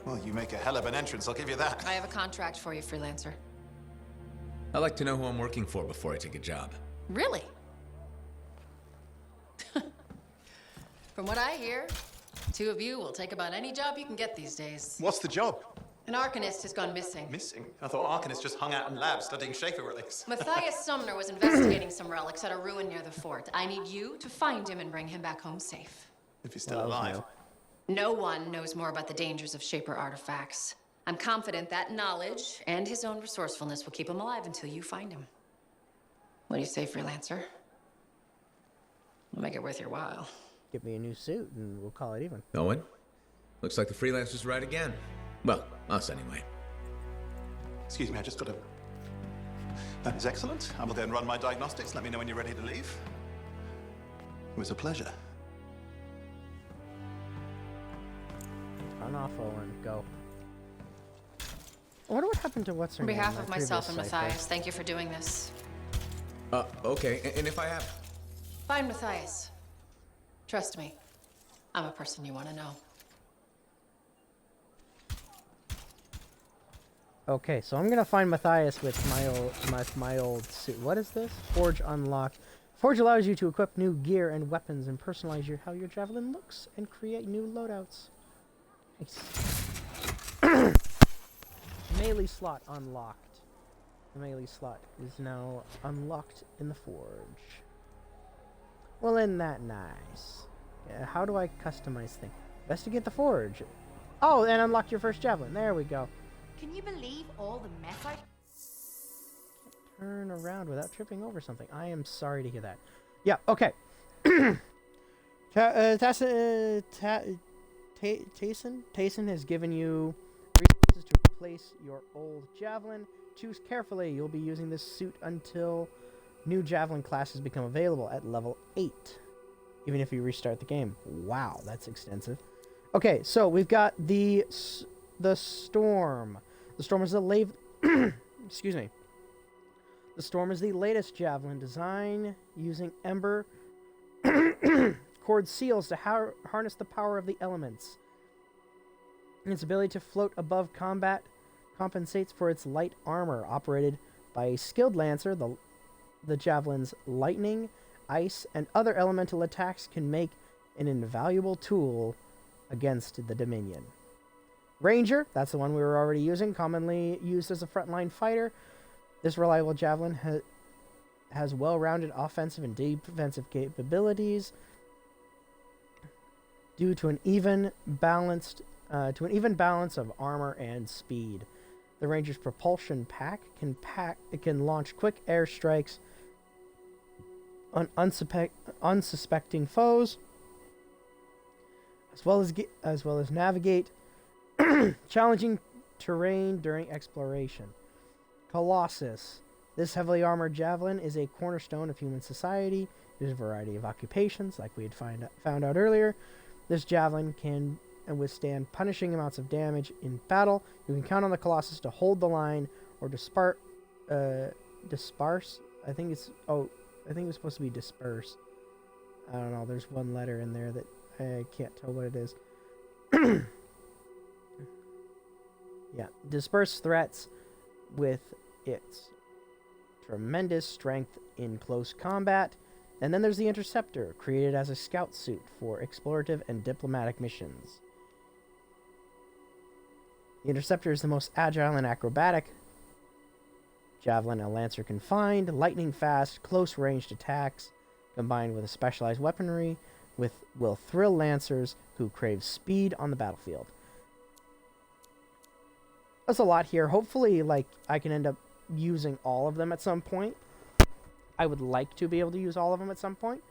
Well, you make a hell of an entrance, I'll give you that. I have a contract for you, freelancer. I like to know who I'm working for before I take a job. Really? From what I hear, two of you will take about any job you can get these days. What's the job? An Arcanist has gone missing. Missing? I thought Arcanists just hung out in labs studying Schaefer relics. Matthias Sumner was investigating some relics at a ruin near the fort. I need you to find him and bring him back home safe. If he's still alive. No one knows more about the dangers of Shaper artifacts I'm confident that knowledge and his own resourcefulness will keep him alive until you find him. What do you say, freelancer? We'll make it worth your while. Get me a new suit and we'll call it even. Owen? Looks like the freelancer's right again. Well, us anyway. Excuse me, I just got to... That is excellent. I will go and run my diagnostics. Let me know when you're ready to leave. It was a pleasure. Turn off, Owen. Go. I wonder what happened to what's her On name? behalf my of myself and previous cipher. Matthias, thank you for doing this. Okay, and if I have... Find Matthias. Trust me, I'm a person you want to know. Okay, so I'm gonna find Matthias with my old suit. What is this? Forge unlocked. Forge allows you to equip new gear and weapons and personalize how your javelin looks and create new loadouts. Nice. Melee slot unlocked. The melee slot is now unlocked in the forge. Well, isn't that nice? Yeah, how do I customize things? Investigate the forge. Oh, and unlock your first javelin. There we go. Can you believe all the mess I... Turn around without tripping over something. I am sorry to hear that. Yeah, okay. Tayson has given you resources to replace your old javelin. Choose carefully. You'll be using this suit until new javelin classes become available at level 8. Even if you restart the game. Wow, that's extensive. Okay, so we've got the Storm. The Storm is the excuse me. The Storm is the latest javelin design using ember cord seals to harness the power of the elements. Its ability to float above combat compensates for its light armor. Operated by a skilled lancer, the javelin's lightning, ice, and other elemental attacks can make an invaluable tool against the Dominion. Ranger, that's the one we were already using, commonly used as a frontline fighter. This reliable javelin has well-rounded offensive and defensive capabilities due to an even balance of armor and speed. The Ranger's propulsion pack can launch quick airstrikes on unsuspecting foes, as well as navigate challenging terrain during exploration. Colossus. This heavily armored javelin is a cornerstone of human society. There's a variety of occupations, like we had found out earlier. This javelin can withstand punishing amounts of damage in battle. You can count on the Colossus to hold the line or disperse. I think it's supposed to be disperse. I don't know. There's one letter in there that I can't tell what it is. Yeah, disperse threats with its tremendous strength in close combat. And then there's the Interceptor, created as a scout suit for explorative and diplomatic missions. The Interceptor is the most agile and acrobatic javelin a lancer can find. Lightning fast, close-ranged attacks, combined with a specialized weaponry, will thrill lancers who crave speed on the battlefield. That's a lot here. Hopefully, I can end up using all of them at some point. I would like to be able to use all of them at some point.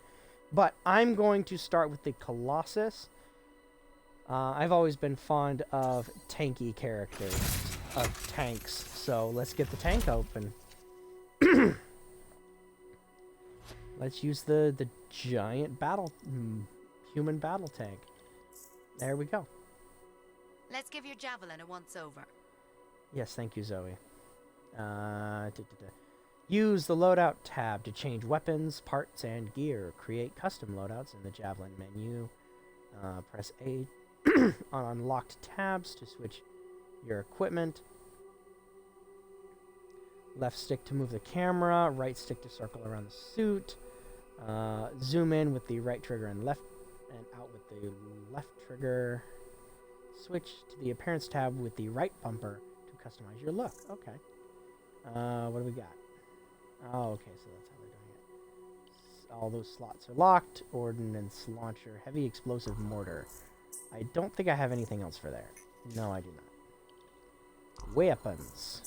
But I'm going to start with the Colossus. I've always been fond of tanky characters, of tanks. So let's get the tank open. Let's use the giant human battle tank. There we go. Let's give your javelin a once-over. Yes, thank you, Zoe. Use the loadout tab to change weapons, parts, and gear. Create custom loadouts in the Javelin menu. Press A on unlocked tabs to switch your equipment. Left stick to move the camera. Right stick to circle around the suit. Zoom in with the right trigger and out with the left trigger. Switch to the appearance tab with the right bumper to customize your look. Okay. What do we got? Oh, okay, so that's how they're doing it. All those slots are locked. Ordnance launcher, heavy explosive mortar. I don't think I have anything else for there. No, I do Weapons.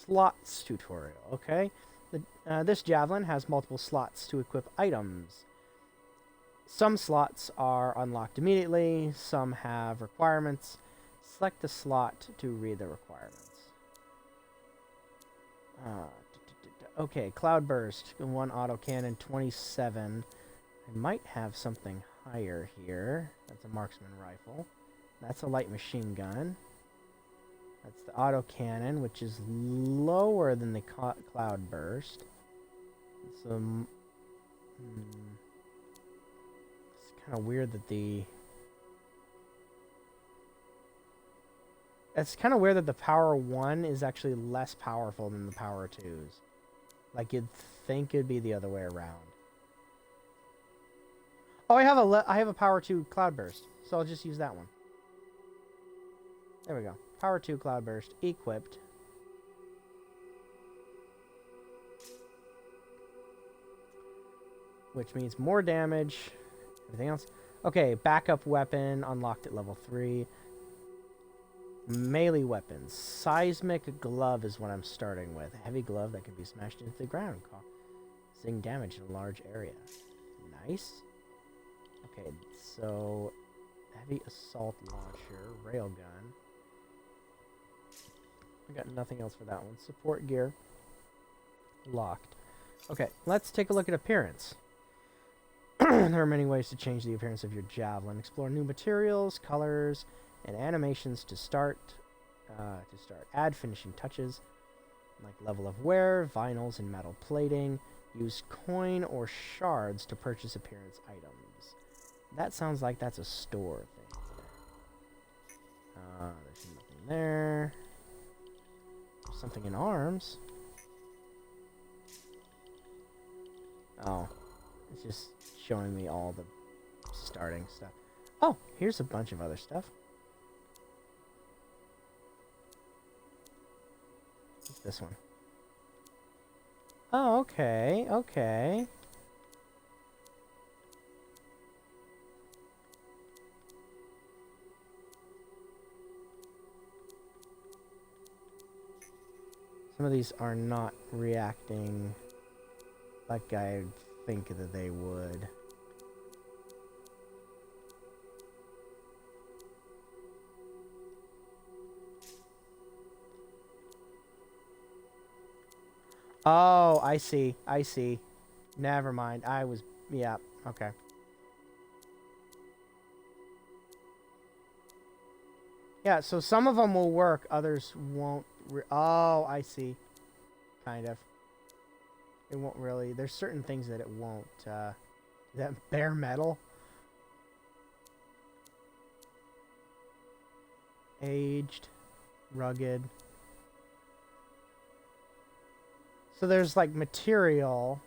Slots tutorial. Okay. This javelin has multiple slots to equip items. Some slots are unlocked immediately. Some have requirements. Select the slot to read the requirements. Okay, Cloudburst, 1 autocannon, 27. I might have something higher here. That's a marksman rifle. That's a light machine gun. That's the autocannon, which is lower than the Cloudburst. It's kind of weird that the... It's kind of weird that the Power 1 is actually less powerful than the Power 2s. Like, you'd think it'd be the other way around. Oh, I have a Power 2 Cloudburst, so I'll just use that one. There we go. Power 2 Cloudburst equipped. Which means more damage. Everything else. Okay, backup weapon unlocked at level 3. Melee weapons. Seismic glove is what I'm starting with. A heavy glove that can be smashed into the ground, causing damage in a large area. Nice. Okay, so heavy assault launcher, railgun. I got nothing else for that one. Support gear. Locked. Okay, let's take a look at appearance. There are many ways to change the appearance of your javelin. Explore new materials, colors, and animations to start. Add finishing touches, like level of wear, vinyls, and metal plating. Use coin or shards to purchase appearance items. That sounds like that's a store thing. There's nothing there. There's something in arms. Oh, it's just showing me all the starting stuff. Oh, here's a bunch of other stuff. What's this one? Oh, okay, okay. Some of these are not reacting like I think that they would. Oh, I see. I see. Never mind. Yeah, okay. Yeah, so some of them will work, others won't. Oh, I see. Kind of. It won't really. There's certain things that it won't. That bare metal. Aged. Rugged. So there's like material.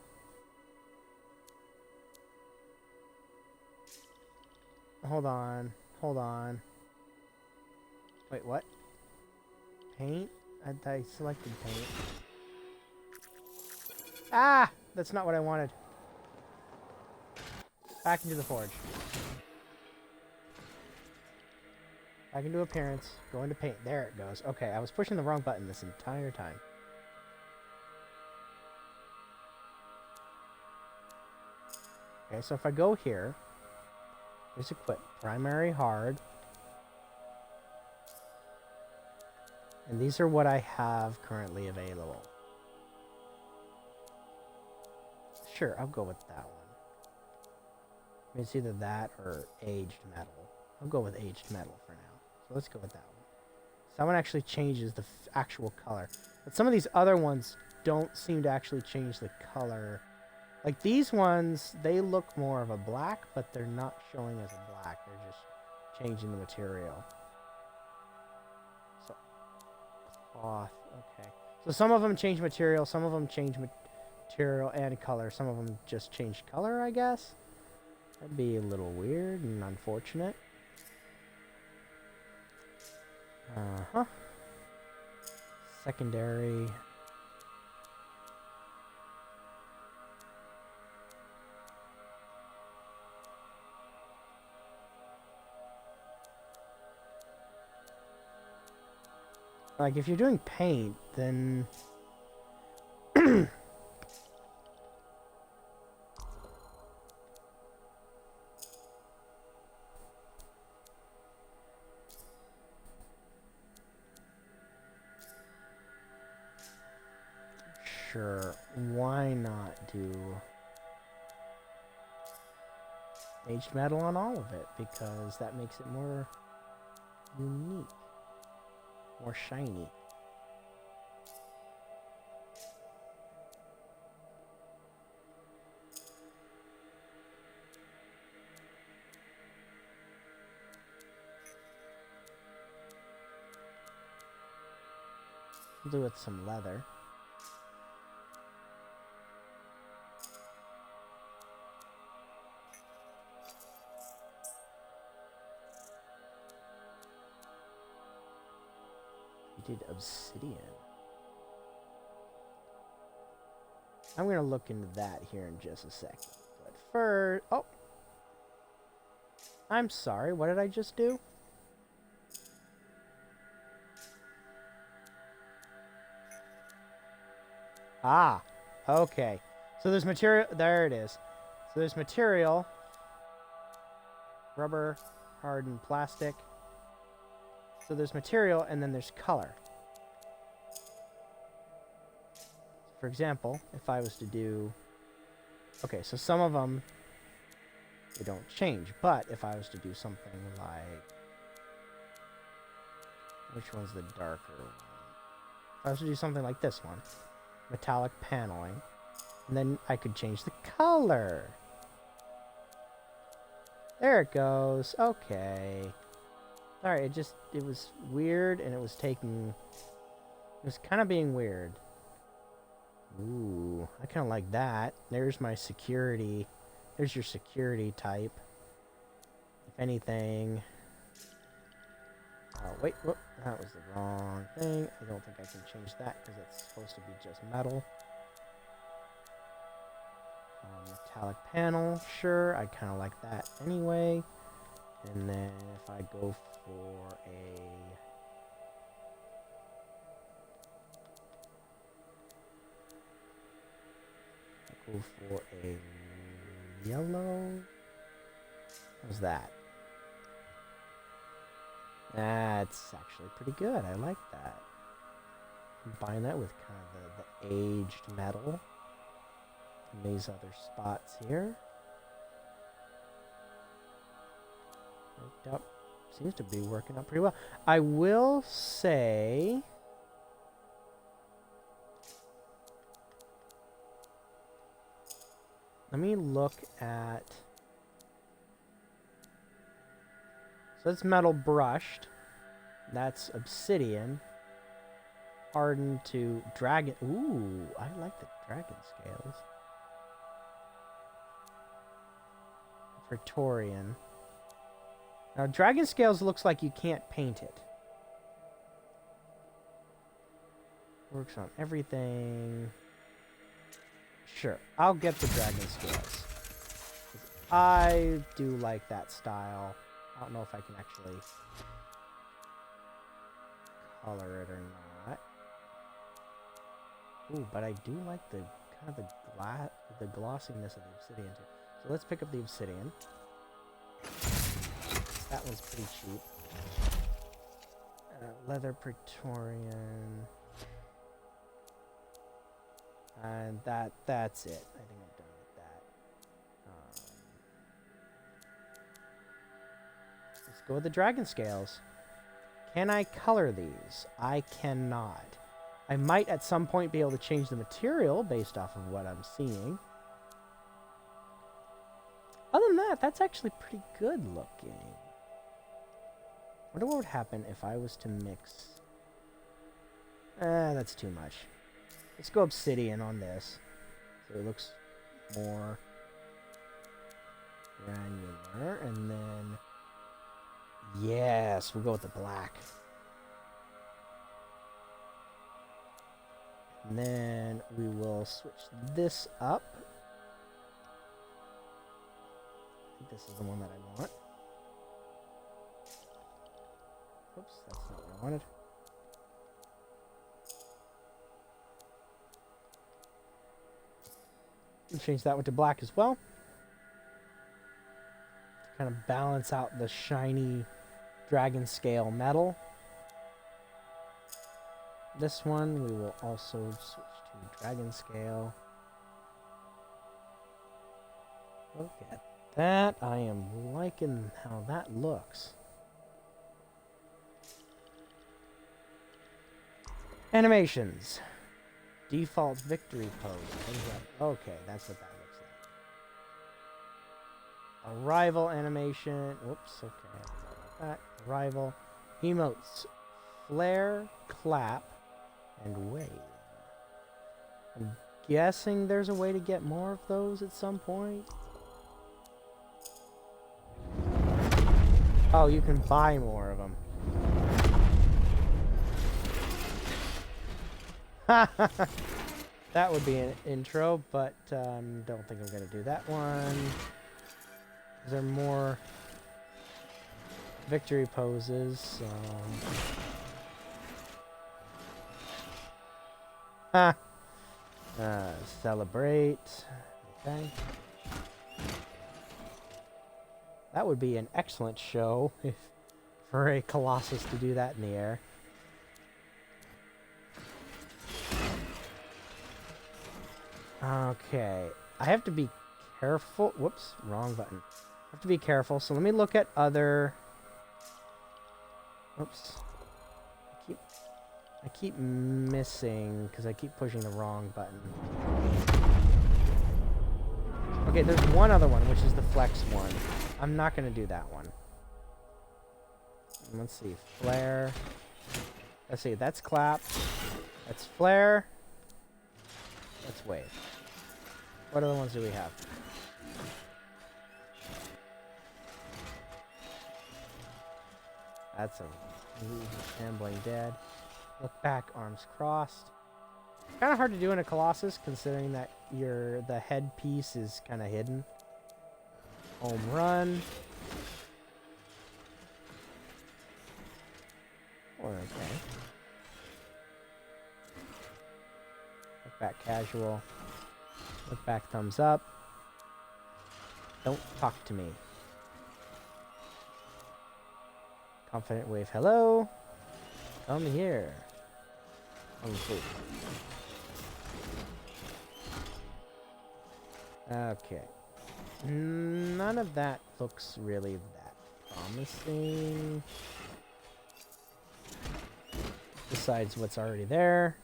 Hold on. Hold on. Wait, what? Paint? I selected paint. Ah! That's not what I wanted. Back into the forge. Back into appearance. Go into paint. There it goes. Okay, I was pushing the wrong button this entire time. Okay, so if I go here, there's equip. Primary, hard. And these are what I have currently available. Sure, I'll go with that one. I mean, it's either that or aged metal. I'll go with aged metal for now. So let's go with that one. So that one actually changes the actual color. But some of these other ones don't seem to actually change the color. Like these ones, they look more of a black, but they're not showing as a black. They're just changing the material. So, cloth, okay. So some of them change material, some of them change material and color. Some of them just change color, I guess. That'd be a little weird and unfortunate. Uh-huh. Secondary. Like, if you're doing paint, then... Sure, why not do aged metal on all of it? Because that makes it more unique, more shiny. We'll do it with some leather. We did obsidian. I'm gonna look into that here in just a second. But first, oh, I'm sorry. What did I just do? Ah, okay. So there's material. There it is. So there's material. Rubber, hardened plastic. So there's material, and then there's color. For example, if I was to do... Okay, so some of them, they don't change. But if I was to do something like... Which one's the darker one? If I was to do something like this one. Metallic paneling. And then I could change the color. There it goes. Okay. Alright, it was weird, and it was kind of being weird. Ooh, I kind of like that. There's my security. There's your security type. If anything... Oh, wait, whoop, that was the wrong thing. I don't think I can change that, because it's supposed to be just metal. Metallic panel, sure, I kind of like that anyway. And then if I go for a... Go for a yellow... How's that? That's actually pretty good. I like that. Combine that with kind of the aged metal. And these other spots here. Worked up. Seems to be working out pretty well. I will say... Let me look at... So that's metal brushed. That's obsidian. Hardened to dragon... Ooh, I like the dragon scales. Praetorian. Now, dragon scales looks like you can't paint it. Works on everything. Sure, I'll get the dragon scales. I do like that style. I don't know if I can actually color it or not. Ooh, but I do like the kind of the glossiness of the obsidian too. So let's pick up the obsidian. That one's pretty cheap. Leather Praetorian. And that's it. I think I'm done with that. Let's go with the dragon scales. Can I color these? I cannot. I might at some point be able to change the material based off of what I'm seeing. Other than that, that's actually pretty good looking. I wonder what would happen if I was to mix... that's too much. Let's go obsidian on this. So it looks more granular. And then... Yes, we'll go with the black. And then we will switch this up. I think this is the one that I want. Oops, that's not what I wanted. Change that one to black as well. Kind of balance out the shiny dragon scale metal. This one we will also switch to dragon scale. Look at that. I am liking how that looks. Animations. Default victory pose. What is that? Okay, that's what that looks like. Arrival animation. Whoops, okay. That. Arrival. Emotes. Flare, clap, and wave. I'm guessing there's a way to get more of those at some point. Oh, you can buy more of them. That would be an intro, but don't think I'm going to do that one. Is there more victory poses? Celebrate. Okay. That would be an excellent show if for a Colossus to do that in the air. Okay, I have to be careful. Whoops, wrong button. I have to be careful. So let me look at other. Whoops. I keep missing because I keep pushing the wrong button. Okay, there's one other one, which is the flex one. I'm not going to do that one. Let's see. Flare. Let's see. That's clap. That's flare. That's wave. What other ones do we have? That's a shambling dead. Look back, arms crossed. Kind of hard to do in a Colossus, considering that the headpiece is kind of hidden. Home run. Or okay. Look back, casual. Look back, thumbs up. Don't talk to me. Confident wave, hello. Come here. Okay. None of that looks really that promising. Besides what's already there.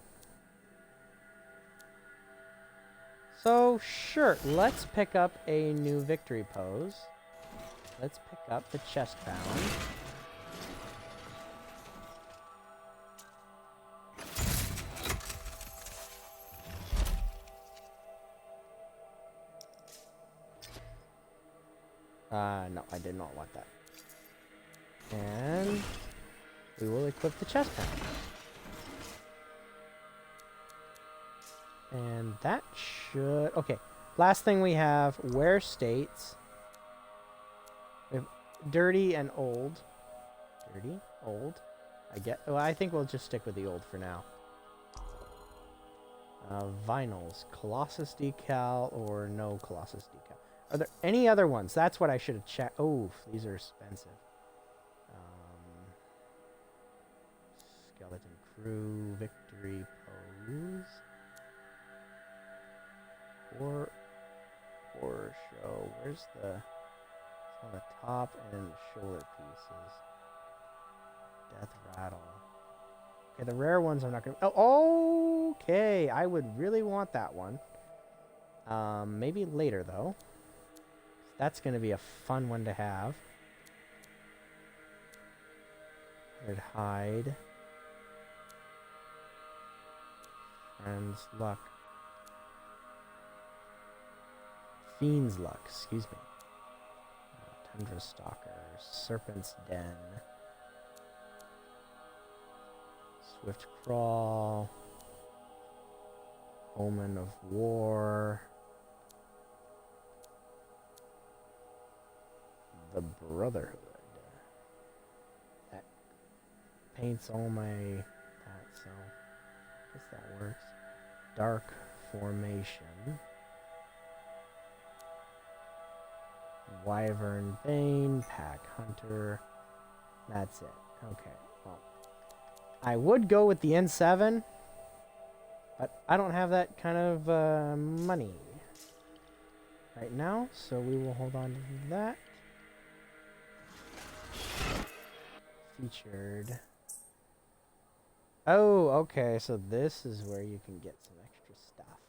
So, sure, let's pick up a new victory pose. Let's pick up the chest bound. No, I did not want that. And we will equip the chest pound. And that should... Okay, last thing we have, wear states. We have dirty and old. Dirty, old. Well, I think we'll just stick with the old for now. Vinyls, Colossus decal or no Colossus decal. Are there any other ones? That's what I should have checked. Oh, these are expensive. Skeleton Crew, Victory Pose. Horror Show. Where's the... It's on the top and shoulder pieces. Death Rattle. Okay, the rare ones I'm not going to... Oh, okay. I would really want that one. Maybe later, though. That's going to be a fun one to have. Red Hide. Friend's Luck. Fiend's Luck, excuse me. Tundra Stalker. Serpent's Den. Swift Crawl. Omen of War. The Brotherhood. That paints all my... that, so... I guess that works. Dark Formation. Wyvern Bane, Pack Hunter. That's it. Okay, well. I would go with the N7, but I don't have that kind of money right now, so we will hold on to that. Featured. Oh, okay, so this is where you can get some extra stuff.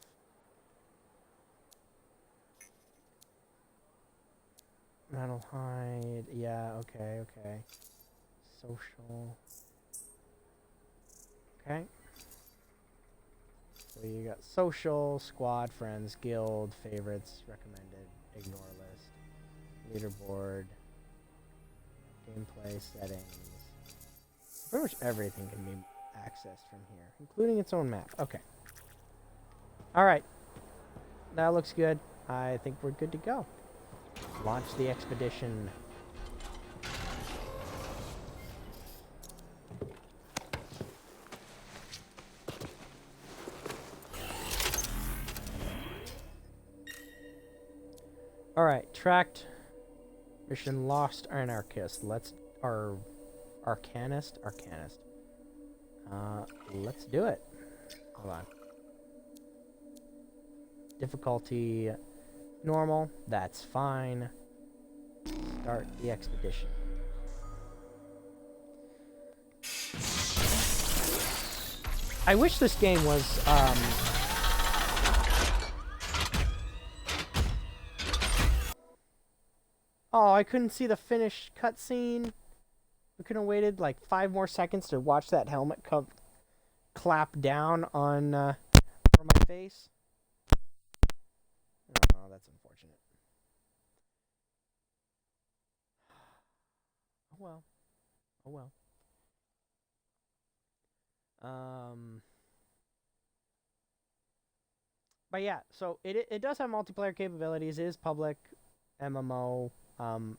Metal hide, yeah, okay. Social. Okay. So you got social, squad, friends, guild, favorites, recommended, ignore list, leaderboard, gameplay settings. Pretty much everything can be accessed from here, including its own map. Okay. Alright. That looks good. I think we're good to go. Launch the expedition. Alright, tracked. Mission lost anarchist. Let's Arcanist. Let's do it. Hold on. Difficulty normal. That's fine. Start the expedition. I wish this game was Oh, I couldn't see the finished cutscene. We couldn't have waited like 5 more seconds to watch that helmet clap down on over my face. Oh, that's unfortunate. Oh well. Oh well. But yeah, so it does have multiplayer capabilities. It is public MMO.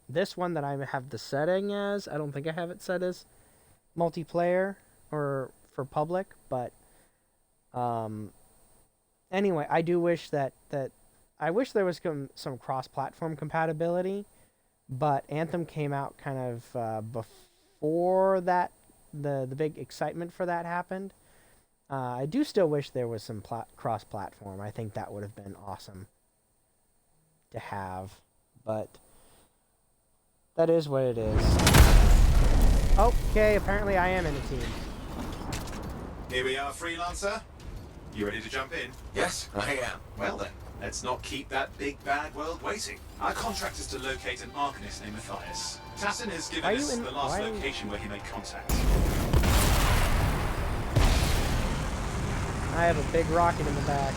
This one that I have the setting as, I don't think I have it set as multiplayer or for public, but anyway, I do wish that I wish there was some cross-platform compatibility, but Anthem came out kind of before that the big excitement for that happened. I do still wish there was some cross-platform. I think that would have been awesome to have, but that is what it is. Okay, apparently I am in a team. Here we are, Freelancer. You ready to jump in? Yes, I am. Well then, let's not keep that big bad world waiting. Our contract is to locate an Arcanist named Matthias. Tassin has given us the last location where he made contact. I have a big rocket in the back.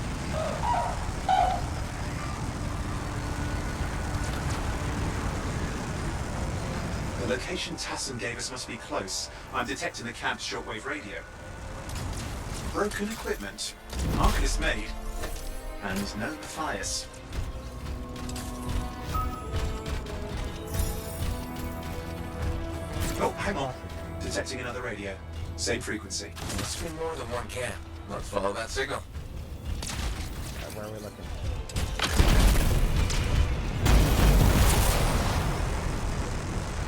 The location Tassin gave us must be close. I'm detecting the camp's shortwave radio. Broken equipment. Arcanist made. And no Matthias. Oh, hang on. Detecting another radio. Same frequency. Must be more than one camp. Let's follow that signal. Where are we looking?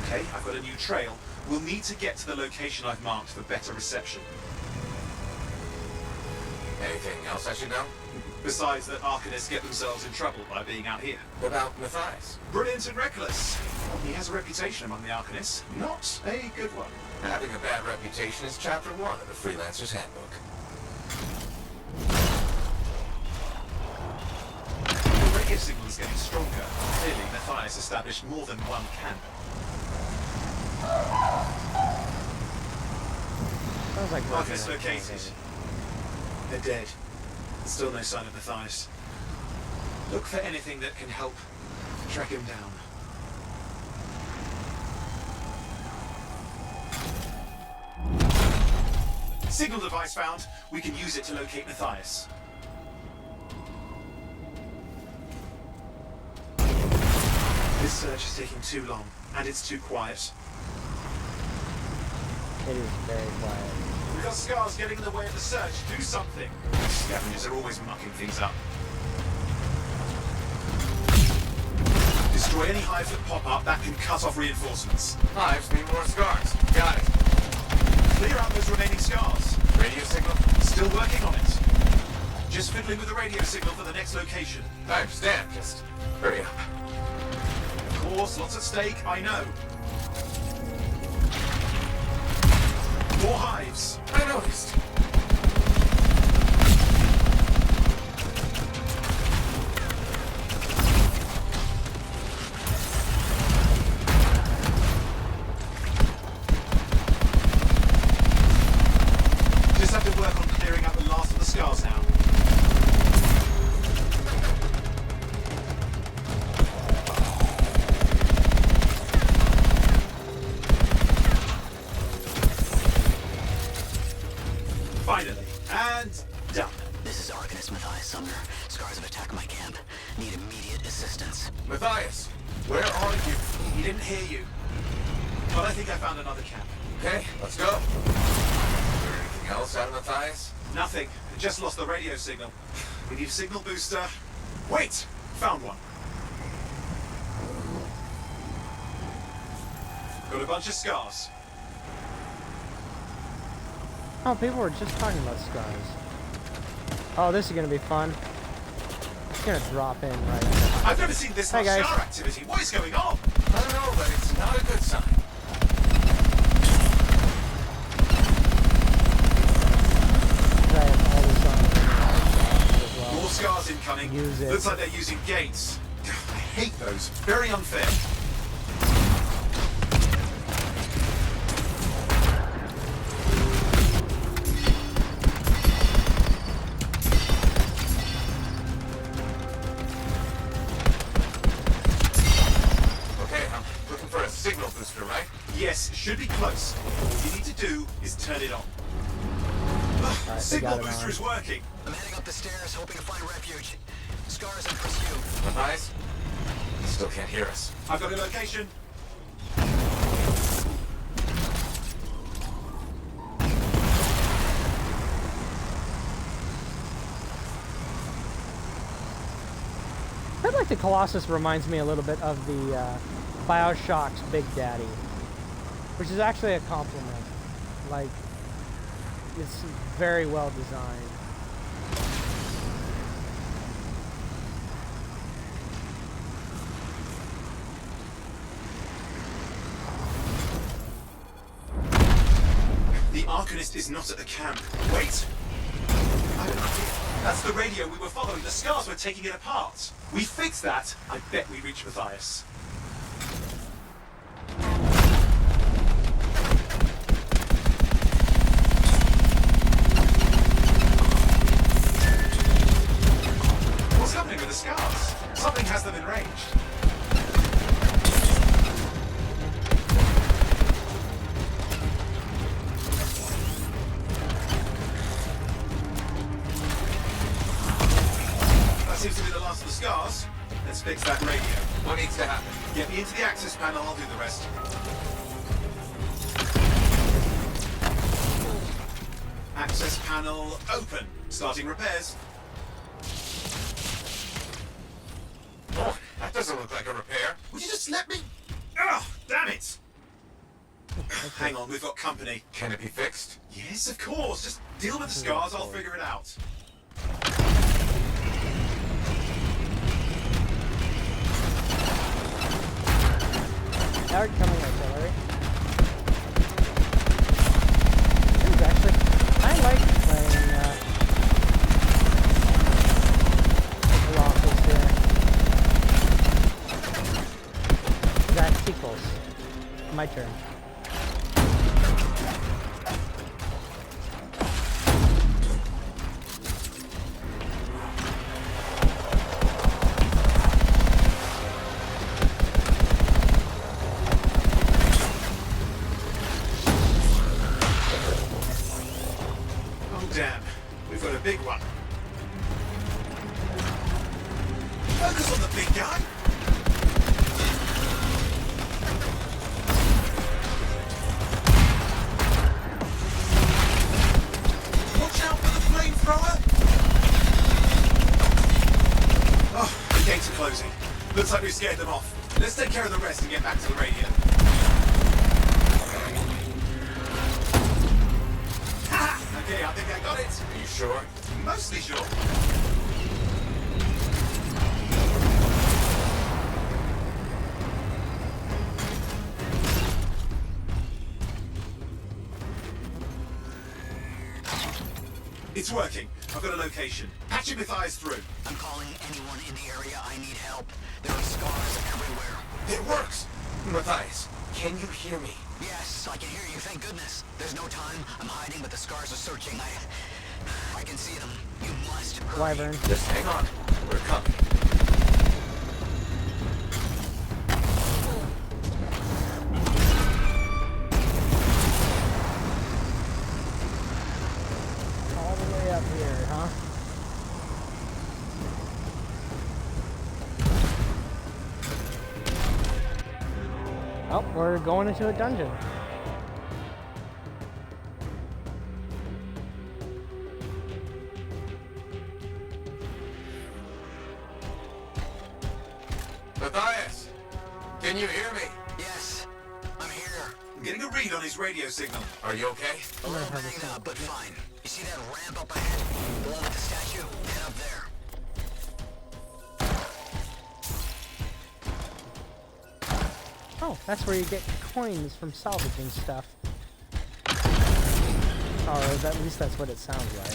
Okay, I've got a new trail. We'll need to get to the location I've marked for better reception. Anything else I should know? Besides that Arcanists get themselves in trouble by being out here. What about Matthias? Brilliant and reckless. He has a reputation among the Arcanists. Not a good one. Having a bad reputation is chapter 1 of the Freelancer's Handbook. The radio signal is getting stronger. Clearly, Matthias established more than one camp. Sounds like Arcanist located. They're dead. Still no sign of Matthias. Look for anything that can help track him down. Signal device found. We can use it to locate Matthias. This search is taking too long, and it's too quiet. It is very quiet. We've got scars getting in the way of the search. Do something. Scavengers are always mucking things up. Destroy any hives that pop up that can cut off reinforcements. Hives need more scars. Got it. Clear out those remaining scars. Radio signal? Still working on it. Just fiddling with the radio signal for the next location. I understand. Just hurry up. Of course, lots at stake, I know. More hives. I noticed. Just have to work on clearing out the last of the scars now. Finally. And done. This is Arcanist Matthias Sumner. Scars have attacked my camp. Need immediate assistance. Matthias, where are you? He didn't hear you. But I think I found another camp. Okay, let's go. Is there anything else out of Matthias? Nothing. It just lost the radio signal. We need a signal booster. Wait! Found one. Got a bunch of scars. Oh, people were just talking about scars. Oh, this is gonna be fun. It's gonna drop in right now. I've never seen this much guys. scar activity. What is going on? I don't know, but it's not a good sign. I have all this on as well. More scars incoming. Use it. Looks like they're using gates. I hate those. Very unfair. Okay, I'm looking for a signal booster, right? Yes, should be close. All you need to do is turn it on. Alright, Signal they got it booster on. is working. I'm heading up the stairs, hoping to find refuge. Scars in pursuit. Matthias? He still can't hear us. I've got a location. I feel like the Colossus reminds me a little bit of the Bioshock's Big Daddy, which is actually a compliment. Like, it's very well designed. The Arcanist is not at the camp. Wait! I don't know. That's the radio we were following. The scars were taking it apart. We fixed that. I bet we reach Matthias. What's happening with the scars? Something has them enraged. That seems to be the last of the scars. Let's fix that radio. What needs to happen? Get me into the access panel, I'll do the rest. Access panel open. Starting repairs. Oh, that doesn't look like a repair. Would you just let me? Oh, damn it! Hang on, we've got company. Can it be fixed? Yes, of course. Just deal with the scars, I'll figure it out. Incoming artillery. This is actually, I like playing Colossus here. That tickles. My turn. Oh, damn. We've got a big one. Focus on the big guy. Watch out for the flamethrower. Oh, the gates are closing. Looks like we scared them off. Let's take care of the rest and get back to the radio. Ha! Okay, I think I got it. Are you sure? Mostly sure. It's working. I've got a location. Patching Matthias through. I'm calling anyone in the area. I need help. There are scars everywhere. It works! Matthias, can you hear me? Yes, I can hear you, thank goodness. There's no time. I'm hiding, but the scars are searching. I can see them. You must hurry. Wyvern. Just hang on. We're coming. All the way up here, huh? Oh, we're going into a dungeon. Matthias, can you hear me? Yes, I'm here. I'm getting a read on his radio signal. Are you okay? A little banged up, but fine. You see that ramp up ahead? The one with the statue? Head up there. Oh, that's where you get coins from salvaging stuff. Or at least that's what it sounds like.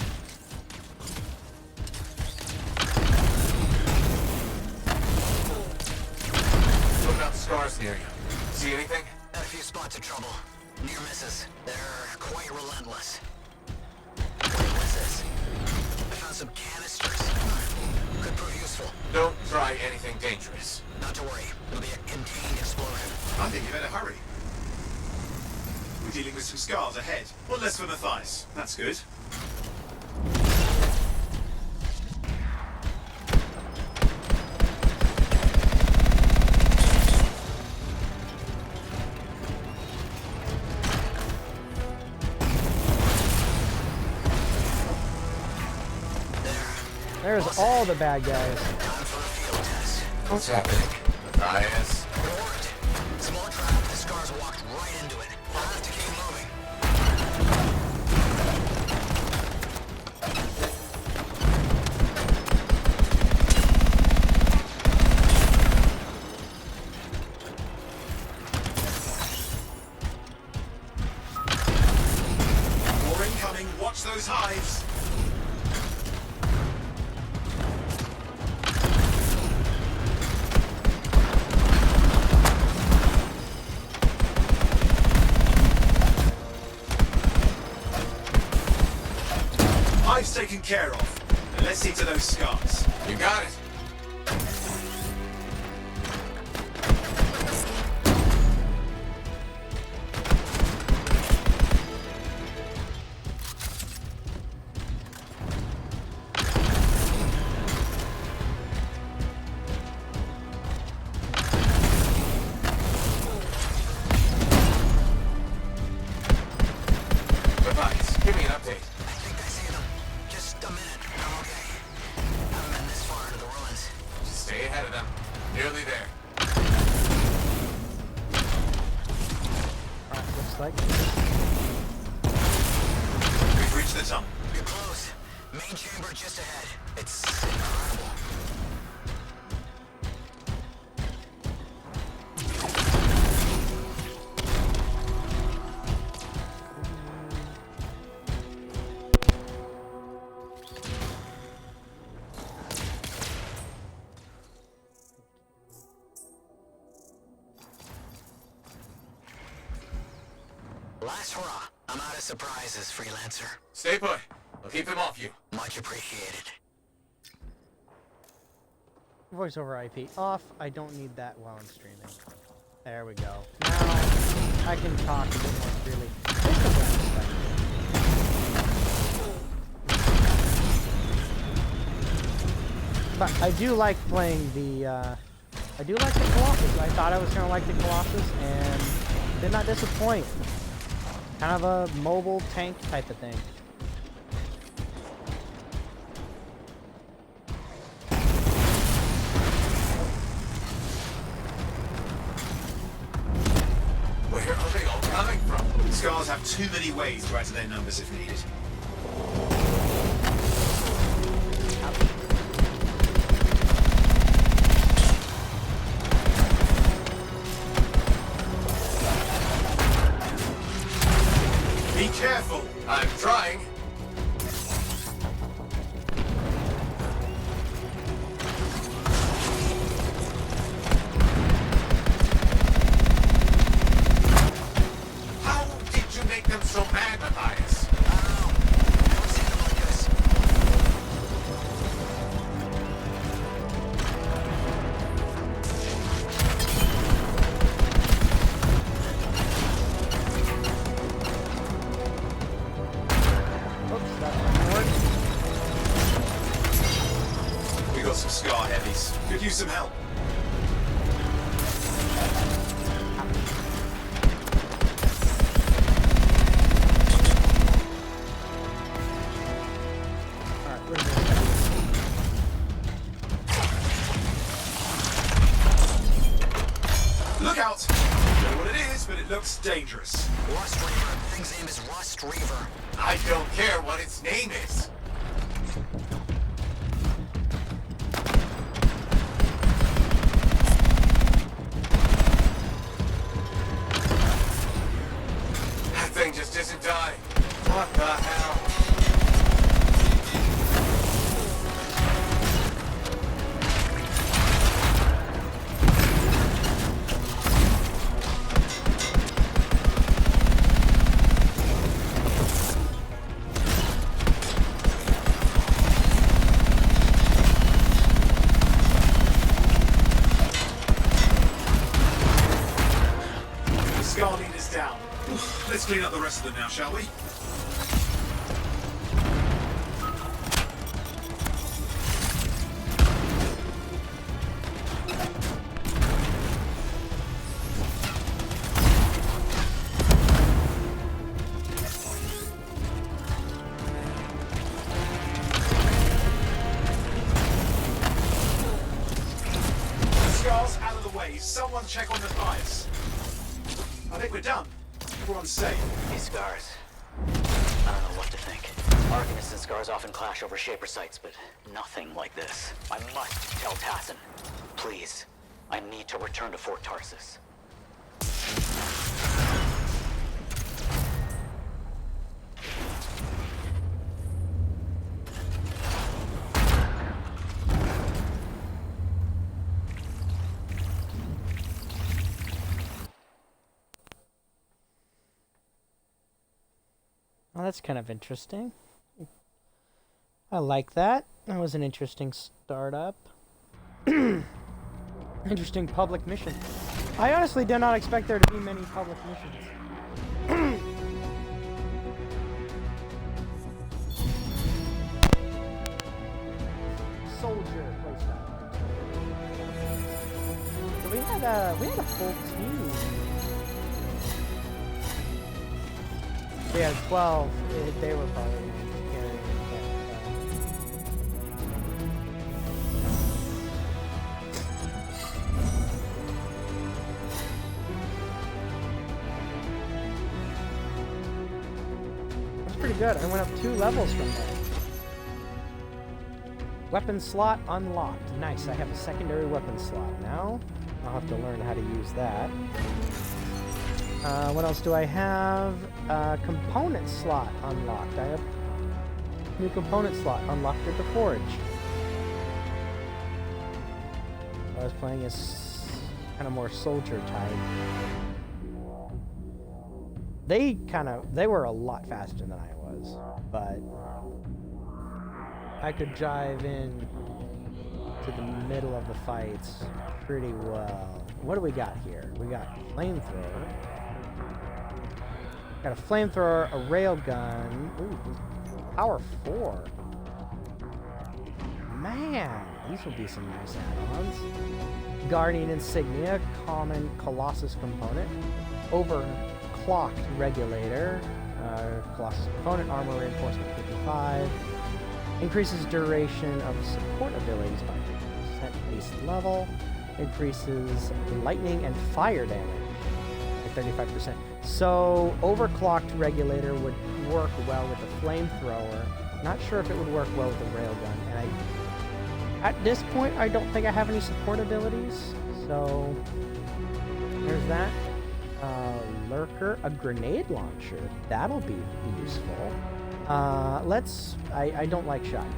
What about scars near you? See anything? Had a few spots of trouble. Near misses. They're quite relentless. What's this? I found some canisters. Could prove useful. Don't try anything dangerous. Not to worry. It'll be a contained explosion. I think you better hurry. We're dealing with some scars ahead. One less for Matthias. That's good. There's all the bad guys. What's happening? Matthias? Small trap. The scars walked right into it. I'll have to keep moving. More incoming. Watch those hives. Hives taken care of. And let's see to those scars. You got it. Matthias, give me an update. I think I see them. Just a minute. I'm okay. Haven't been this far into the ruins. Just stay ahead of them. Nearly there. Alright, looks like. We've reached the tunnel. You're close. Main chamber just ahead. It's incredible. Last hurrah. I'm out of surprises, freelancer. Stay put. I'll keep them off you. Much appreciated. Voice over IP off. I don't need that while I'm streaming. There we go. Now I can talk a bit more freely. But I do like playing the I do like the Colossus. I thought I was gonna like the Colossus and did not disappoint. Kind of a mobile tank type of thing. too many ways to add to their numbers if needed. Be careful. I'm trying. How did you make them so mad, Matthias? Never seen them like this. Oops, that's not gonna work. We got some scar heavies. Could use some help. Alright, we're good. Look out! Don't know what it is, but it looks dangerous. Rust Reaver. Thing's name is Rust Reaver. I don't care what its name is. That thing just isn't dying. What the hell? The scar leader's down. Let's clean up the rest of them now, shall we? Scar's out of the way. Someone check on the fires. I think we're done. Everyone's safe. These scars. I don't know what to think. Arguments and scars often clash over shaper sites, but nothing like this. I must tell Tassin. Please. I need to return to Fort Tarsus. Well, that's kind of interesting. I like that. That was an interesting startup. Interesting public mission. I honestly did not expect there to be many public missions. Soldier playstyle. So we had a full team. Yeah, 12. They were probably carrying That's pretty good. I went up 2 levels from there. Weapon slot unlocked. Nice. I have a secondary weapon slot now. I'll have to learn how to use that. What else do I have? Component slot unlocked. I have new component slot unlocked at the forge. I was playing as kind of more soldier type. They were a lot faster than I was, but I could drive in to the middle of the fights pretty well. What do we got here? We got flamethrower. Got a flamethrower, a railgun. Ooh, power 4. Man, these will be some nice add-ons. Guardian insignia, common Colossus component. Overclocked regulator. Colossus component, armor reinforcement 55. Increases duration of support abilities by 50% base level. Increases lightning and fire damage by 35%. So overclocked regulator would work well with the flamethrower. Not sure if it would work well with the railgun. And at this point, I don't think I have any support abilities. So there's that. Lurker, a grenade launcher. That'll be useful. I don't like shotguns.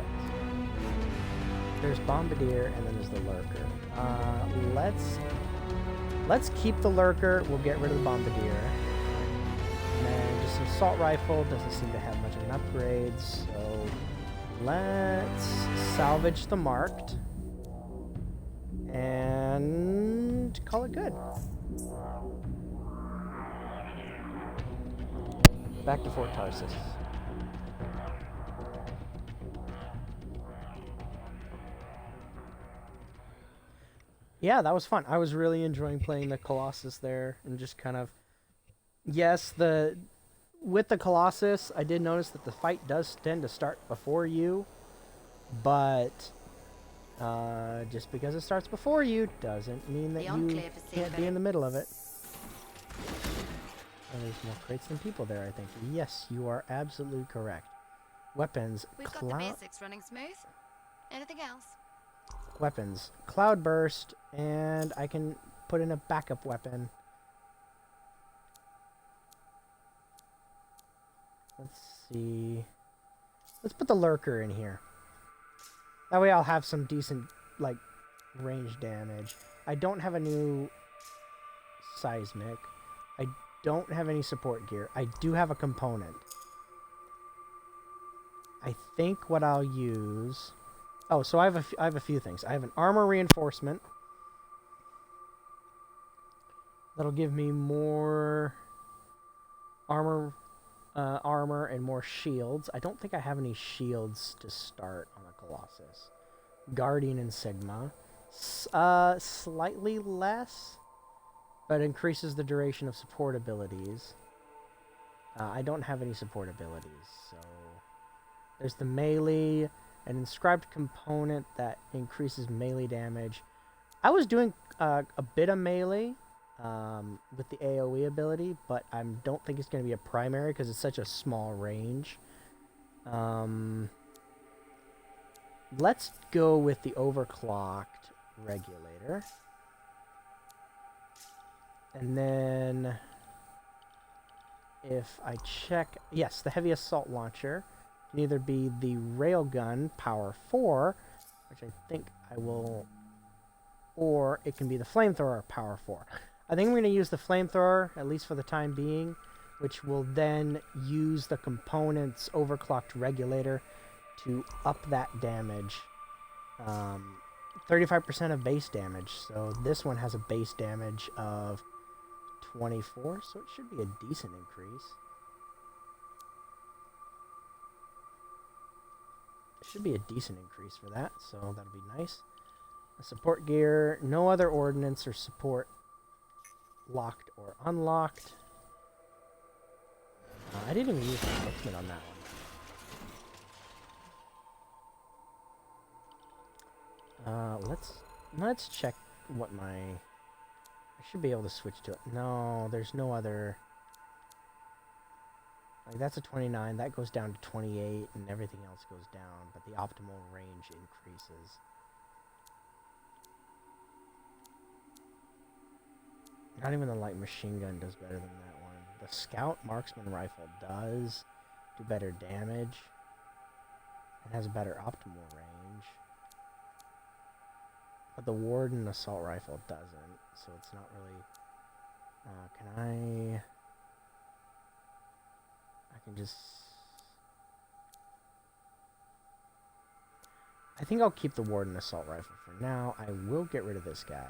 There's Bombardier, and then there's the Lurker. Let's keep the Lurker. We'll get rid of the Bombardier. And then just an assault rifle. Doesn't seem to have much of an upgrade, so let's salvage the marked. And call it good. Back to Fort Tarsus. Yeah, that was fun. I was really enjoying playing the Colossus there and just kind of... Yes, with the Colossus, I did notice that the fight does tend to start before you, but just because it starts before you doesn't mean that you can't be in the middle of it. Oh, there's more crates than people there, I think. Yes, you are absolutely correct. Weapons. We've got the basics running smooth. Anything else? Weapons. Cloudburst, and I can put in a backup weapon. Let's see. Let's put the Lurker in here. That way I'll have some decent, like, range damage. I don't have a new seismic. I don't have any support gear. I do have a component. I think what I'll use... Oh, so I have a few things. I have an armor reinforcement. That'll give me more armor and more shields. I don't think I have any shields to start on the Colossus. Guardian and Sigma. Slightly less, but increases the duration of support abilities. I don't have any support abilities, so... There's the melee, an inscribed component that increases melee damage. I was doing a bit of melee with the AoE ability, but I don't think it's going to be a primary because it's such a small range. Let's go with the overclocked regulator. And then if I check... Yes, the heavy assault launcher can either be the railgun power 4, which I think I will... Or it can be the flamethrower power 4. I think I'm going to use the flamethrower, at least for the time being, which will then use the component's overclocked regulator to up that damage. 35% of base damage, so this one has a base damage of 24, so it should be a decent increase. It should be a decent increase for that, so that'll be nice. A support gear, no other ordnance or support locked or unlocked. I didn't even use the marksman on that one. Let's check what my... I should be able to switch to it. No, there's no other... Like, that's a 29. That goes down to 28, and everything else goes down, but the optimal range increases. Not even the light machine gun does better than that one. The scout marksman rifle does do better damage. It has a better optimal range. But the warden assault rifle doesn't, so it's not really... I can just... I think I'll keep the warden assault rifle for now. I will get rid of this guy.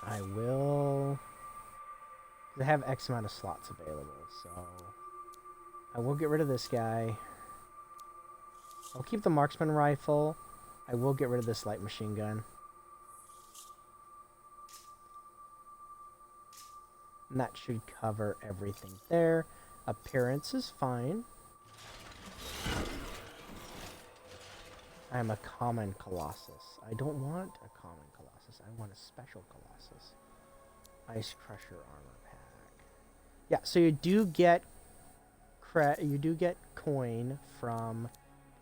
I will... They have X amount of slots available, so... I will get rid of this guy. I'll keep the marksman rifle. I will get rid of this light machine gun. And that should cover everything there. Appearance is fine. I am a common Colossus. I don't want a common Colossus. I want a special Colossus. Ice Crusher armor pack. Yeah, so you do get coin from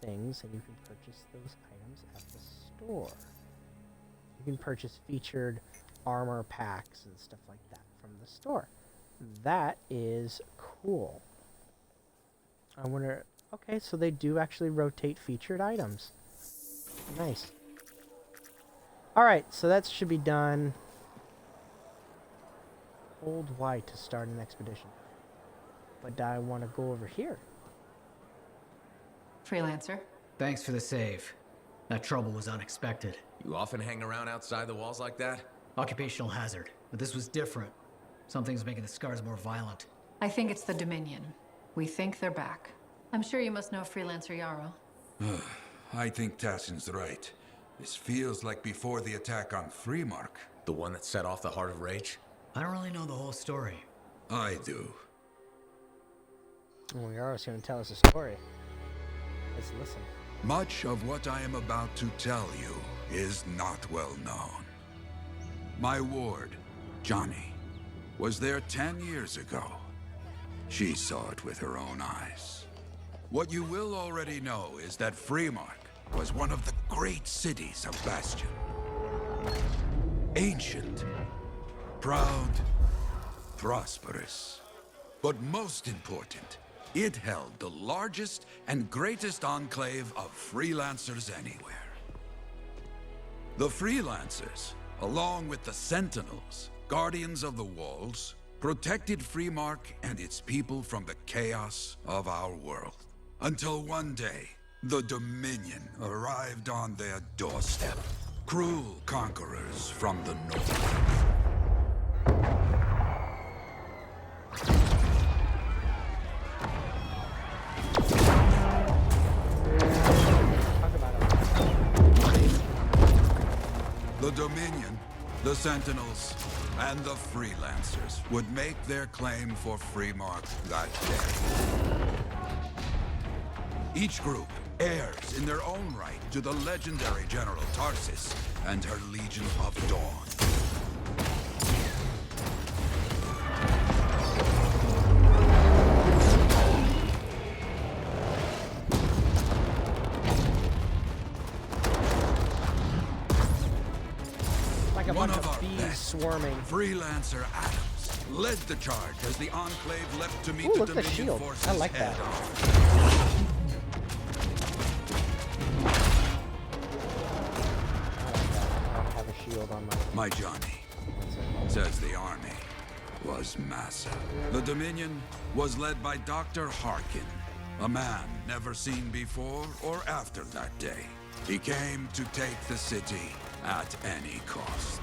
things, and you can purchase those items at the store. You can purchase featured armor packs and stuff like that from the store. That is cool. I wonder... Okay, so they do actually rotate featured items. Nice. Alright, so that should be done. Hold Y to start an expedition. But I want to go over here. Freelancer. Thanks for the save. That trouble was unexpected. You often hang around outside the walls like that? Occupational hazard, but this was different. Something's making the scars more violent. I think it's the Dominion. We think they're back. I'm sure you must know Freelancer Yarrow. I think Tassin's right. This feels like before the attack on Freemark. The one that set off the Heart of Rage? I don't really know the whole story. I do. Oh, Yarrow's going to tell us a story. Let's listen. Much of what I am about to tell you is not well known. My ward, Johnny, was there 10 years ago. She saw it with her own eyes. What you will already know is that Freemark was one of the great cities of Bastion. Ancient, proud, prosperous. But most important, it held the largest and greatest enclave of freelancers anywhere. The freelancers, along with the Sentinels, guardians of the walls, protected Freemark and its people from the chaos of our world. Until one day, the Dominion arrived on their doorstep. Cruel conquerors from the north. The Dominion, the Sentinels, and the Freelancers would make their claim for Freemark that day. Each group heirs in their own right to the legendary General Tarsis and her Legion of Dawn. Like a One bunch of our bees best, swarming. Freelancer Adams, led the charge as the Enclave left to meet Ooh, the look at the Dominion shield. forces I like head that. on. I don't have a shield on My Johnny says the army was massive. The Dominion was led by Dr. Harkin, a man never seen before or after that day. He came to take the city at any cost.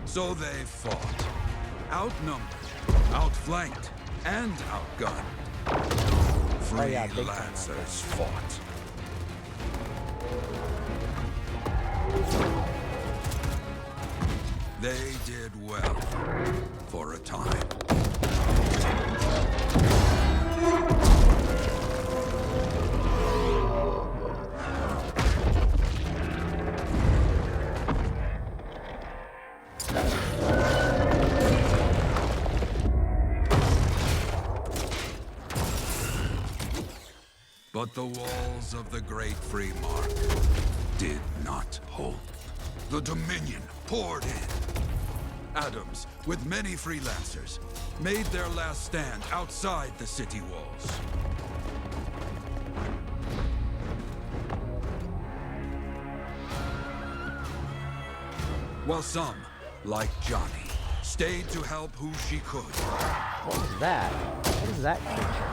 So they fought. Outnumbered, outflanked, and outgunned. Freelancers fought. They did well for a time. But the walls of the Great Freemark did not hold. The Dominion poured in. Adams, with many freelancers, made their last stand outside the city walls. While some, like Johnny, stayed to help who she could. What was that? What is that creature?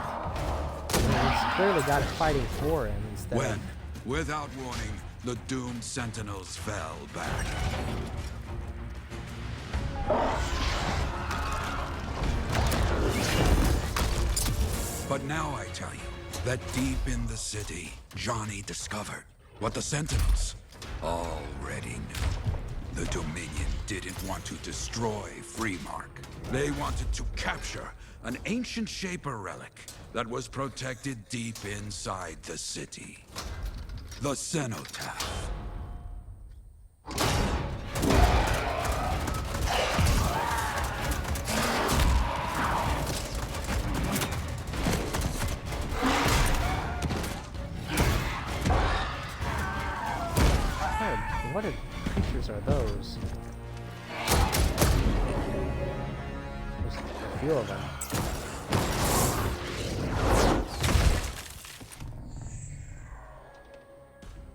He's clearly got it fighting for him instead When, of... without warning, the doomed Sentinels fell back. But now I tell you that deep in the city, Johnny discovered what the Sentinels already knew. The Dominion didn't want to destroy Freemark. They wanted to capture an ancient Shaper relic that was protected deep inside the city. The cenotaph. What creatures are those? There's a few of them.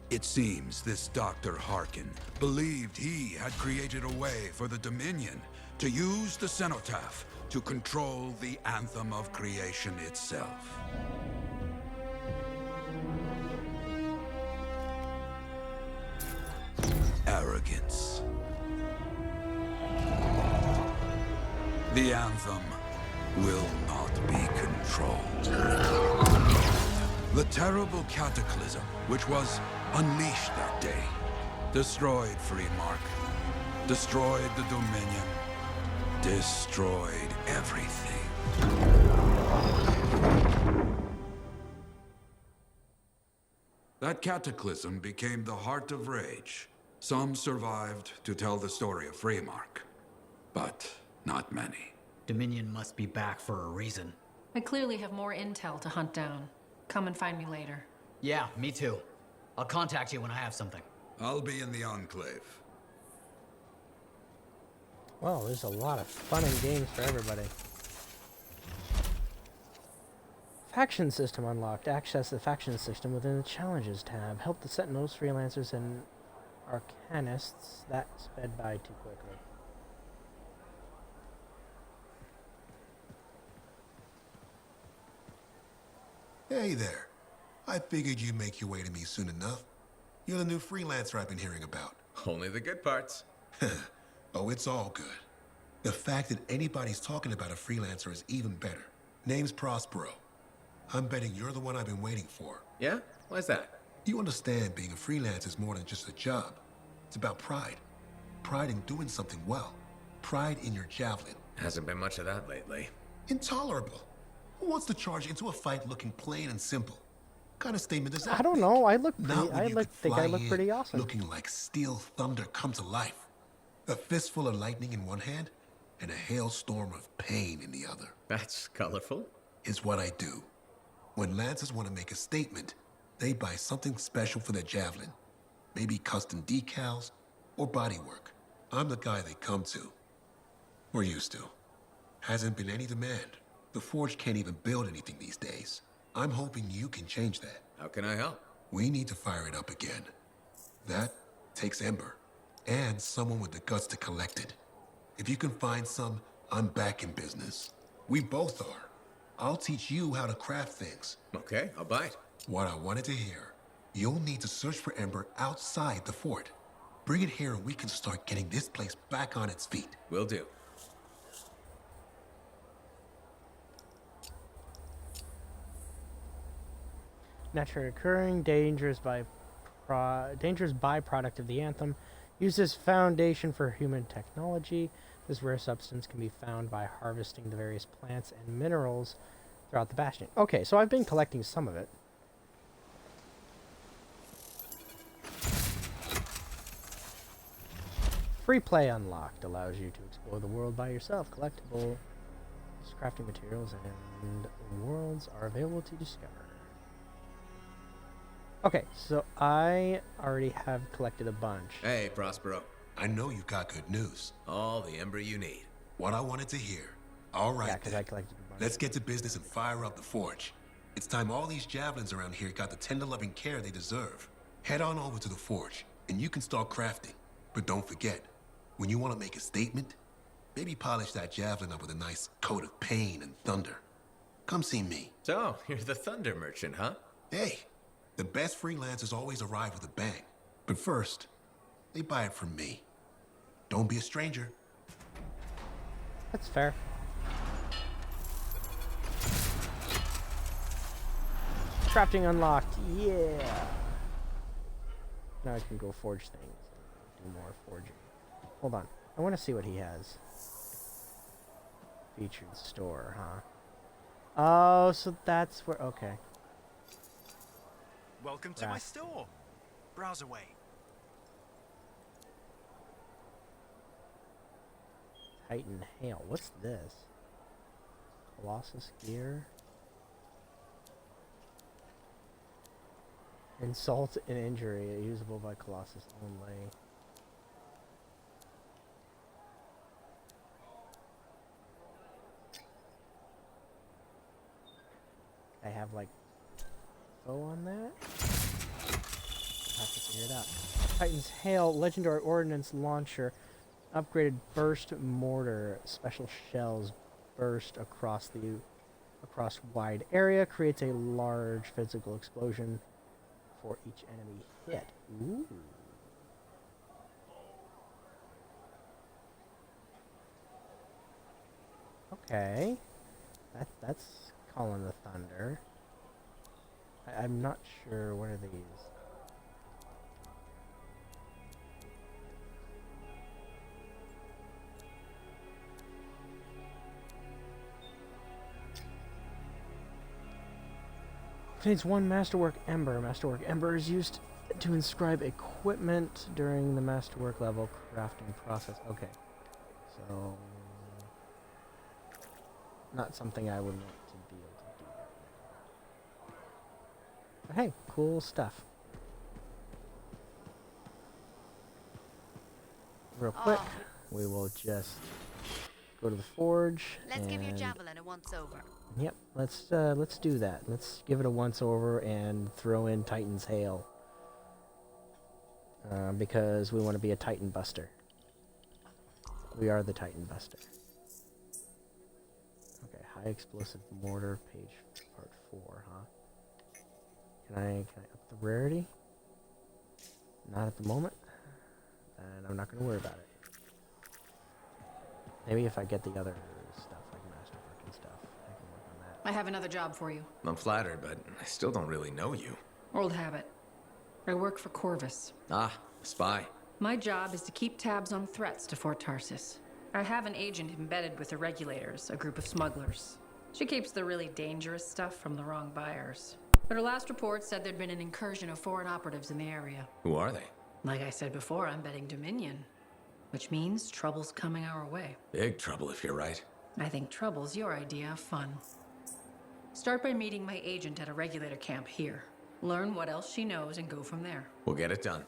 It seems this Dr. Harkin believed he had created a way for the Dominion to use the cenotaph to control the Anthem of creation itself. Arrogance. The Anthem will not be controlled. The terrible cataclysm, which was unleashed that day, destroyed Freemark, destroyed the Dominion, destroyed everything. That cataclysm became the heart of rage. Some survived to tell the story of Freemark, but not many. Dominion must be back for a reason. I clearly have more intel to hunt down. Come and find me later. Yeah, me too. I'll contact you when I have something. I'll be in the Enclave. Well, there's a lot of fun and games for everybody. Faction system unlocked. Access the faction system within the Challenges tab. Help the Sentinels, Freelancers, and Arcanists. That sped by too quickly. Hey there. I figured you'd make your way to me soon enough. You're the new freelancer I've been hearing about. Only the good parts. Oh, it's all good. The fact that anybody's talking about a freelancer is even better. Name's Prospero. I'm betting you're the one I've been waiting for. Yeah? Why's that? You understand being a freelancer is more than just a job. It's about pride. Pride in doing something well. Pride in your javelin. Hasn't been much of that lately. Intolerable. Who wants to charge into a fight looking plain and simple? What kind of statement is that? I don't know. I look pretty. Not when I you look. could Think I fly look in pretty awesome. Looking like steel thunder come to life. A fistful of lightning in one hand, and a hailstorm of pain in the other. That's colorful. Is what I do. When Lancers want to make a statement, they buy something special for their javelin. Maybe custom decals or bodywork. I'm the guy they come to. Or used to. Hasn't been any demand. The Forge can't even build anything these days. I'm hoping you can change that. How can I help? We need to fire it up again. That takes Ember. And someone with the guts to collect it. If you can find some, I'm back in business. We both are. I'll teach you how to craft things. Okay, I'll bite. What I wanted to hear. You'll need to search for Ember outside the fort. Bring it here and we can start getting this place back on its feet. Will do. Naturally occurring, dangerous byproduct of the Anthem. Used as foundation for human technology. This rare substance can be found by harvesting the various plants and minerals throughout the bastion. Okay, so I've been collecting some of it. Free play unlocked allows you to explore the world by yourself. Collectible crafting materials and worlds are available to discover. Okay, so I already have collected a bunch. Hey, Prospero. I know you've got good news. All the Ember you need. What I wanted to hear. All right, yeah, because I collected a bunch. Let's get to business and fire up the Forge. It's time all these javelins around here got the tender loving care they deserve. Head on over to the Forge, and you can start crafting. But don't forget, when you want to make a statement, maybe polish that javelin up with a nice coat of pain and thunder. Come see me. So, you're the thunder merchant, huh? Hey, the best freelancers always arrive with a bang. But first, they buy it from me. Don't be a stranger. That's fair. Crafting unlocked. Yeah. Now I can go forge things. Do more forging. Hold on. I want to see what he has. Featured store, huh? Oh, so that's where. Okay. Welcome to my store. Browse away. Titan Hail. What's this? Colossus gear. Insult and injury, usable by Colossus only. I have like info on that. I'll have to figure it out. Titan's Hail, legendary ordnance launcher, upgraded burst mortar, special shells burst across wide area, creates a large physical explosion for each enemy hit. Ooh. Okay. That's calling the thunder. I'm not sure. What are these? Contains one Masterwork Ember. Masterwork Ember is used to inscribe equipment during the Masterwork level crafting process. Okay. So, not something I would want to be able to do right now. But hey, cool stuff. Real quick, we will just go to the forge. Let's give your javelin a once-over. Yep, let's do that. Let's give it a once-over and throw in Titan's Hail. Because we want to be a Titan Buster. We are the Titan Buster. Okay, high explosive mortar, page part 4, huh? Can I up the rarity? Not at the moment. And I'm not going to worry about it. Maybe if I get the other stuff, like Masterwork and stuff, I can work on that. I have another job for you. I'm flattered, but I still don't really know you. Old habit. I work for Corvus. Ah, a spy. My job is to keep tabs on threats to Fort Tarsis. I have an agent embedded with the Regulators, a group of smugglers. She keeps the really dangerous stuff from the wrong buyers. But her last report said there'd been an incursion of foreign operatives in the area. Who are they? Like I said before, I'm betting Dominion. Which means trouble's coming our way. Big trouble if you're right. I think trouble's your idea of fun. Start by meeting my agent at a Regulator camp here. Learn what else she knows and go from there. We'll get it done.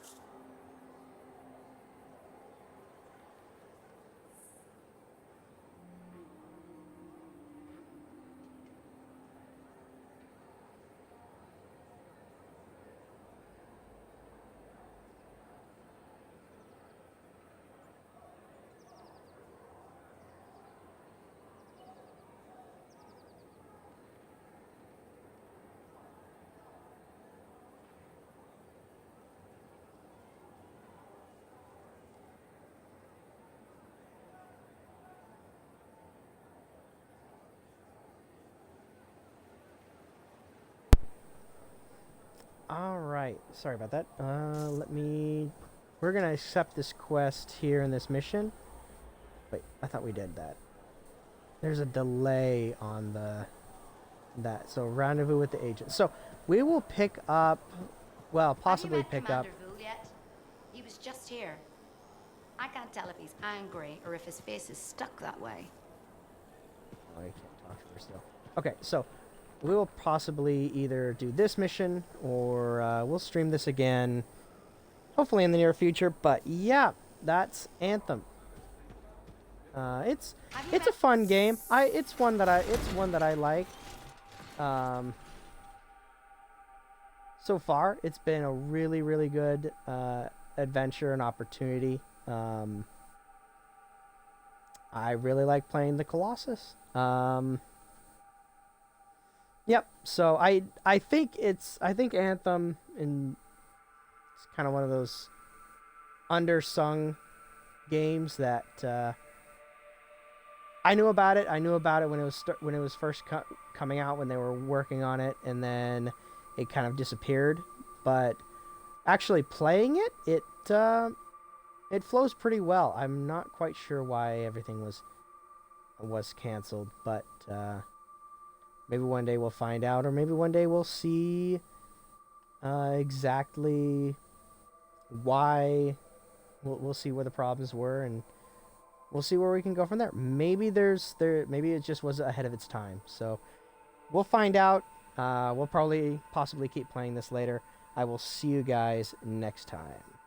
Alright, sorry about that. We're gonna accept this quest here in this mission. Wait, I thought we did that. There's a delay on that. So rendezvous with the agent. So we will pick up, well, possibly pick up. Commander Vu yet? He was just here. I can't tell if he's angry or if his face is stuck that way. Oh, I can't talk to her still. Okay, so we will possibly either do this mission or we'll stream this again, hopefully in the near future. But yeah, that's Anthem. It's a fun game. It's one that I like. So far, it's been a really, really good adventure and opportunity. I really like playing the Colossus. Yep. So I think Anthem it's kind of one of those undersung games that I knew about it. I knew about it when it was first coming out, when they were working on it, and then it kind of disappeared. But actually playing it flows pretty well. I'm not quite sure why everything was canceled, but Maybe one day we'll find out, or maybe one day we'll see exactly why. We'll see where the problems were, and we'll see where we can go from there. Maybe maybe it just was ahead of its time. So we'll find out. We'll possibly keep playing this later. I will see you guys next time.